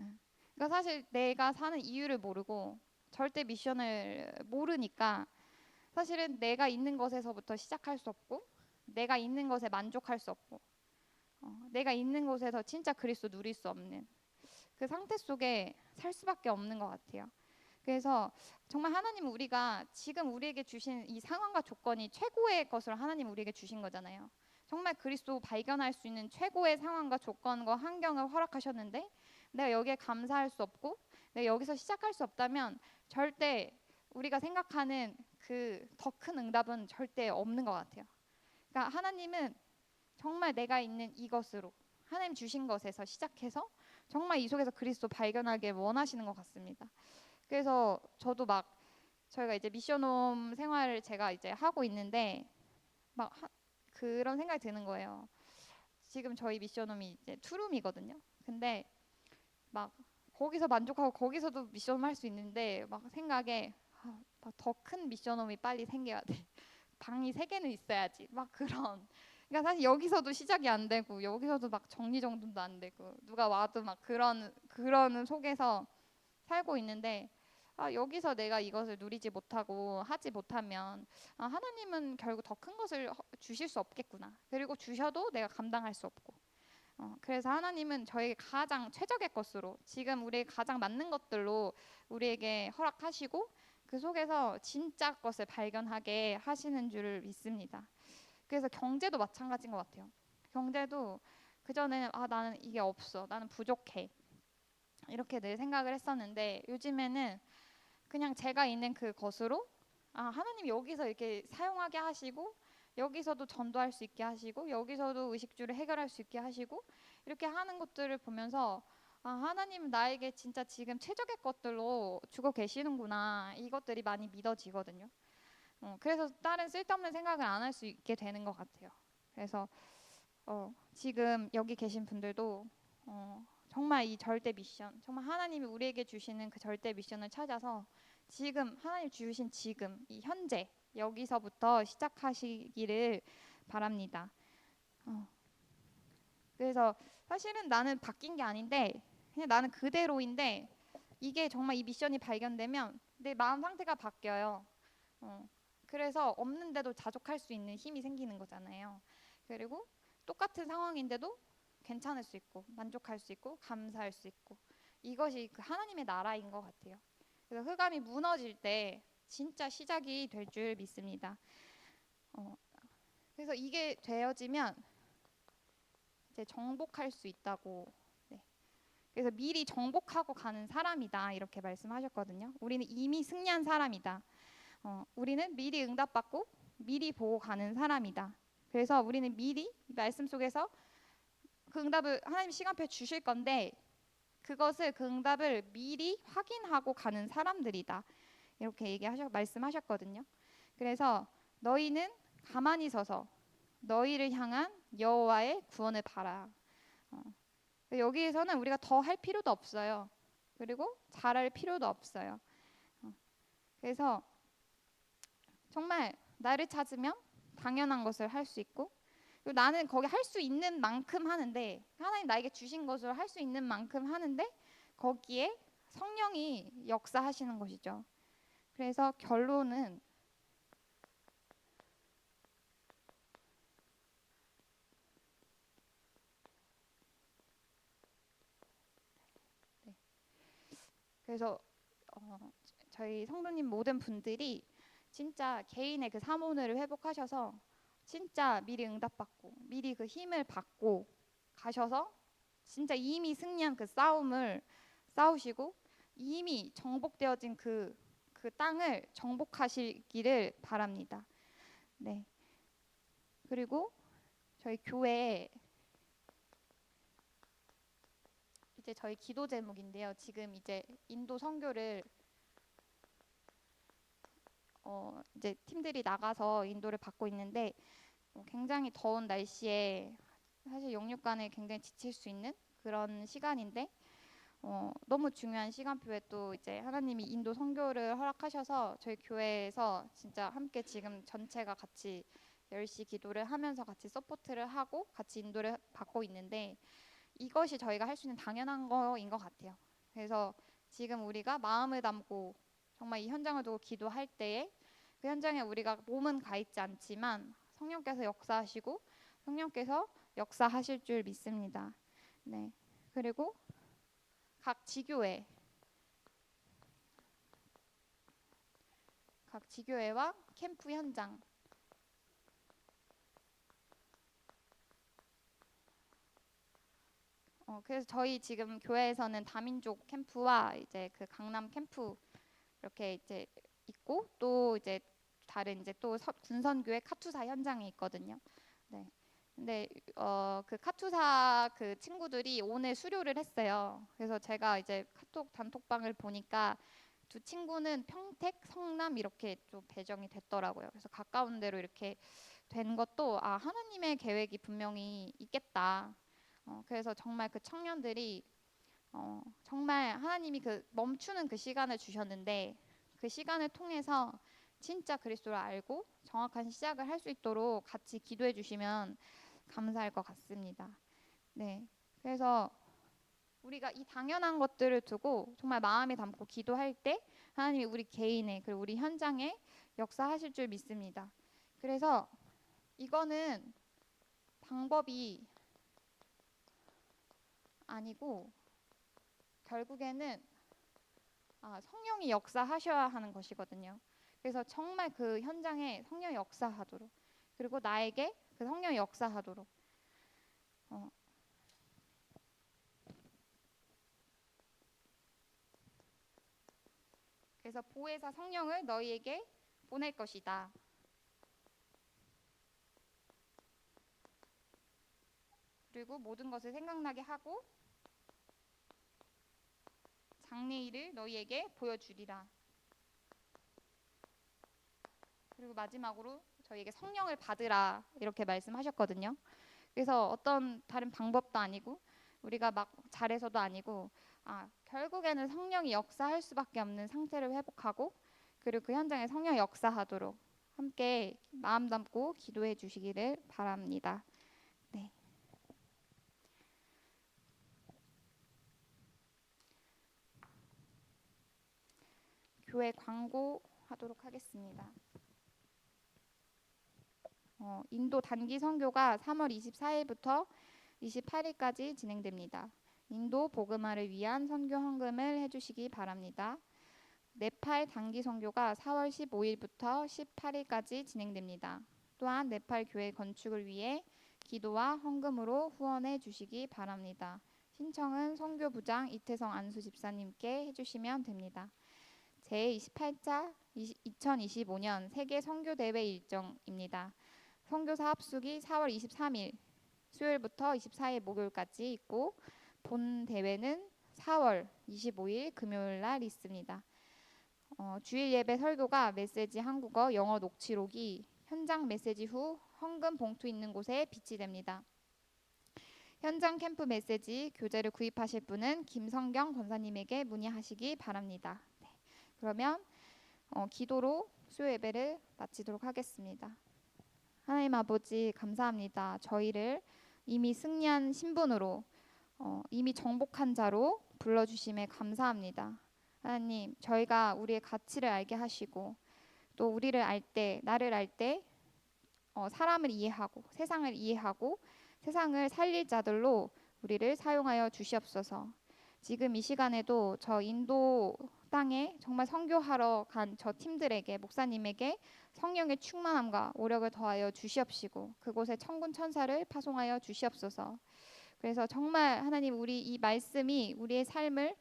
응. 그러니까 사실 내가 사는 이유를 모르고 절대 미션을 모르니까 사실은 내가 있는 것에서부터 시작할 수 없고 내가 있는 것에 만족할 수 없고 내가 있는 곳에서 진짜 그리스도 누릴 수 없는 그 상태 속에 살 수밖에 없는 것 같아요. 그래서 정말 하나님은 우리가 지금 우리에게 주신 이 상황과 조건이 최고의 것을 하나님 우리에게 주신 거잖아요. 정말 그리스도 발견할 수 있는 최고의 상황과 조건과 환경을 허락하셨는데 내가 여기에 감사할 수 없고 내가 여기서 시작할 수 없다면 절대 우리가 생각하는 그 더 큰 응답은 절대 없는 것 같아요. 그러니까 하나님은 정말 내가 있는 이것으로 하나님 주신 것에서 시작해서 정말 이 속에서 그리스도 발견하길 원하시는 것 같습니다. 그래서 저도 막 저희가 이제 미션홈 생활을 제가 이제 하고 있는데 막 그런 생각이 드는 거예요. 지금 저희 미션홈이 이제 투룸이거든요. 근데 막 거기서 만족하고 거기서도 미션홈 할 수 있는데 막 생각에 더 큰 미션홈이 빨리 생겨야 돼. 방이 세 개는 있어야지. 막 그런. 그러니까 사실 여기서도 시작이 안 되고 여기서도 막 정리정돈도 안 되고 누가 와도 막 그런 속에서 살고 있는데 여기서 내가 이것을 누리지 못하고 하지 못하면 하나님은 결국 더 큰 것을 주실 수 없겠구나. 그리고 주셔도 내가 감당할 수 없고. 그래서 하나님은 저에게 가장 최적의 것으로 지금 우리에게 가장 맞는 것들로 우리에게 허락하시고 그 속에서 진짜 것을 발견하게 하시는 줄을 믿습니다. 그래서 경제도 마찬가지인 것 같아요. 경제도 그전에는 나는 이게 없어. 나는 부족해. 이렇게 늘 생각을 했었는데 요즘에는 그냥 제가 있는 그 것으로 하나님 여기서 이렇게 사용하게 하시고 여기서도 전도할 수 있게 하시고 여기서도 의식주를 해결할 수 있게 하시고 이렇게 하는 것들을 보면서 하나님은 나에게 진짜 지금 최적의 것들로 주고 계시는구나 이것들이 많이 믿어지거든요. 그래서 다른 쓸데없는 생각을 안 할 수 있게 되는 것 같아요. 그래서 지금 여기 계신 분들도 정말 이 절대 미션, 정말 하나님이 우리에게 주시는 그 절대 미션을 찾아서 지금 하나님 주신 지금 이 현재 여기서부터 시작하시기를 바랍니다. 어, 그래서 사실은 나는 바뀐 게 아닌데 그냥 나는 그대로인데 이게 정말 이 미션이 발견되면 내 마음 상태가 바뀌어요. 어, 그래서 없는데도 자족할 수 있는 힘이 생기는 거잖아요. 그리고 똑같은 상황인데도 괜찮을 수 있고 만족할 수 있고 감사할 수 있고 이것이 그 하나님의 나라인 것 같아요. 그래서 흑암이 무너질 때 진짜 시작이 될 줄 믿습니다. 어, 그래서 이게 되어지면 이제 정복할 수 있다고. 네. 그래서 미리 정복하고 가는 사람이다 이렇게 말씀하셨거든요. 우리는 이미 승리한 사람이다. 우리는 미리 응답받고 미리 보고 가는 사람이다. 그래서 우리는 미리 말씀 속에서 그 응답을 하나님 시간표에 주실 건데 그것을 그 응답을 미리 확인하고 가는 사람들이다. 이렇게 말씀하셨거든요. 그래서 너희는 가만히 서서 너희를 향한 여호와의 구원을 바라. 어, 여기에서는 우리가 더 할 필요도 없어요. 그리고 잘할 필요도 없어요. 그래서 정말 나를 찾으면 당연한 것을 할 수 있고 그리고 나는 거기 할 수 있는 만큼 하는데 하나님 나에게 주신 것을 할 수 있는 만큼 하는데 거기에 성령이 역사하시는 것이죠. 그래서 결론은 네. 그래서 저희 성도님 모든 분들이 진짜 개인의 그 사모를 회복하셔서 진짜 미리 응답받고 미리 그 힘을 받고 가셔서 진짜 이미 승리한 그 싸움을 싸우시고 이미 정복되어진 그 땅을 정복하시기를 바랍니다. 네. 그리고 저희 교회 이제 저희 기도 제목인데요. 지금 이제 인도 선교를 이제 팀들이 나가서 인도를 받고 있는데 굉장히 더운 날씨에 사실 영육간에 굉장히 지칠 수 있는 그런 시간인데 너무 중요한 시간표에 또 이제 하나님이 인도 선교를 허락하셔서 저희 교회에서 진짜 함께 지금 전체가 같이 10시 기도를 하면서 같이 서포트를 하고 같이 인도를 받고 있는데 이것이 저희가 할 수 있는 당연한 거인 것 같아요. 그래서 지금 우리가 마음을 담고 정말 이 현장을 두고 기도할 때에 그 현장에 우리가 몸은 가 있지 않지만 성령께서 역사하시고 성령께서 역사하실 줄 믿습니다. 네. 그리고 각 지교회, 각 지교회와 캠프 현장. 그래서 저희 지금 교회에서는 다민족 캠프와 이제 그 강남 캠프 이렇게 이제 있고 또 이제 다른 이제 또 군선교회 카투사 현장에 있거든요. 네. 근데 그 카투사 그 친구들이 오늘 수료를 했어요. 그래서 제가 이제 카톡 단톡방을 보니까 두 친구는 평택, 성남 이렇게 좀 배정이 됐더라고요. 그래서 가까운 데로 이렇게 된 것도 아 하나님의 계획이 분명히 있겠다. 그래서 정말 그 청년들이 정말 하나님이 그 멈추는 그 시간을 주셨는데 그 시간을 통해서 진짜 그리스도를 알고 정확한 시작을 할 수 있도록 같이 기도해 주시면 감사할 것 같습니다. 네. 그래서 우리가 이 당연한 것들을 두고 정말 마음에 담고 기도할 때 하나님이 우리 개인의 그리고 우리 현장에 역사하실 줄 믿습니다. 그래서 이거는 방법이 아니고 결국에는 성령이 역사하셔야 하는 것이거든요. 그래서 정말 그 현장에 성령이 역사하도록 그리고 나에게 그 성령이 역사하도록 어, 그래서 보혜사 성령을 너희에게 보낼 것이다. 그리고 모든 것을 생각나게 하고 장래일을 너희에게 보여주리라. 그리고 마지막으로 저희에게 성령을 받으라 이렇게 말씀하셨거든요. 그래서 어떤 다른 방법도 아니고 우리가 막 잘해서도 아니고 결국에는 성령이 역사할 수밖에 없는 상태를 회복하고 그리고 그 현장에 성령이 역사하도록 함께 마음 담고 기도해 주시기를 바랍니다. 네. 교회 광고하도록 하겠습니다. 인도 단기 선교가 3월 24일부터 28일까지 진행됩니다. 인도 복음화를 위한 선교 헌금을 해주시기 바랍니다. 네팔 단기 선교가 4월 15일부터 18일까지 진행됩니다. 또한 네팔 교회 건축을 위해 기도와 헌금으로 후원해 주시기 바랍니다. 신청은 선교부장 이태성 안수 집사님께 해주시면 됩니다. 제28차 2025년 세계 선교대회 일정입니다. 선교사 합숙이 4월 23일 수요일부터 24일 목요일까지 있고 본 대회는 4월 25일 금요일 날 있습니다. 주일 예배 설교가 메시지 한국어 영어 녹취록이 현장 메시지 후 헌금 봉투 있는 곳에 비치됩니다. 현장 캠프 메시지 교재를 구입하실 분은 김성경 권사님에게 문의하시기 바랍니다. 네, 그러면 기도로 수요 예배를 마치도록 하겠습니다. 하나님 아버지 감사합니다. 저희를 이미 승리한 신분으로 이미 정복한 자로 불러주심에 감사합니다. 하나님 저희가 우리의 가치를 알게 하시고 또 우리를 알 때 나를 알 때 사람을 이해하고 세상을 이해하고 세상을 살릴 자들로 우리를 사용하여 주시옵소서. 지금 이 시간에도 저 인도 땅에 정말 선교하러 간 저 팀들에게 목사님에게 성령의 충만함과 오력을 더하여 주시옵시고 그곳에 천군 천사를 파송하여 주시옵소서. 그래서 정말 하나님 우리 이 말씀이 우리의 삶을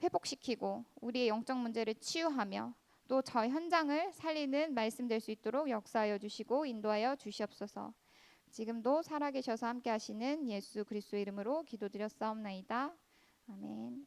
회복시키고 우리의 영적 문제를 치유하며 또 저 현장을 살리는 말씀 될 수 있도록 역사하여 주시고 인도하여 주시옵소서. 지금도 살아계셔서 함께 하시는 예수 그리스도의 이름으로 기도드렸사옵나이다. 아멘.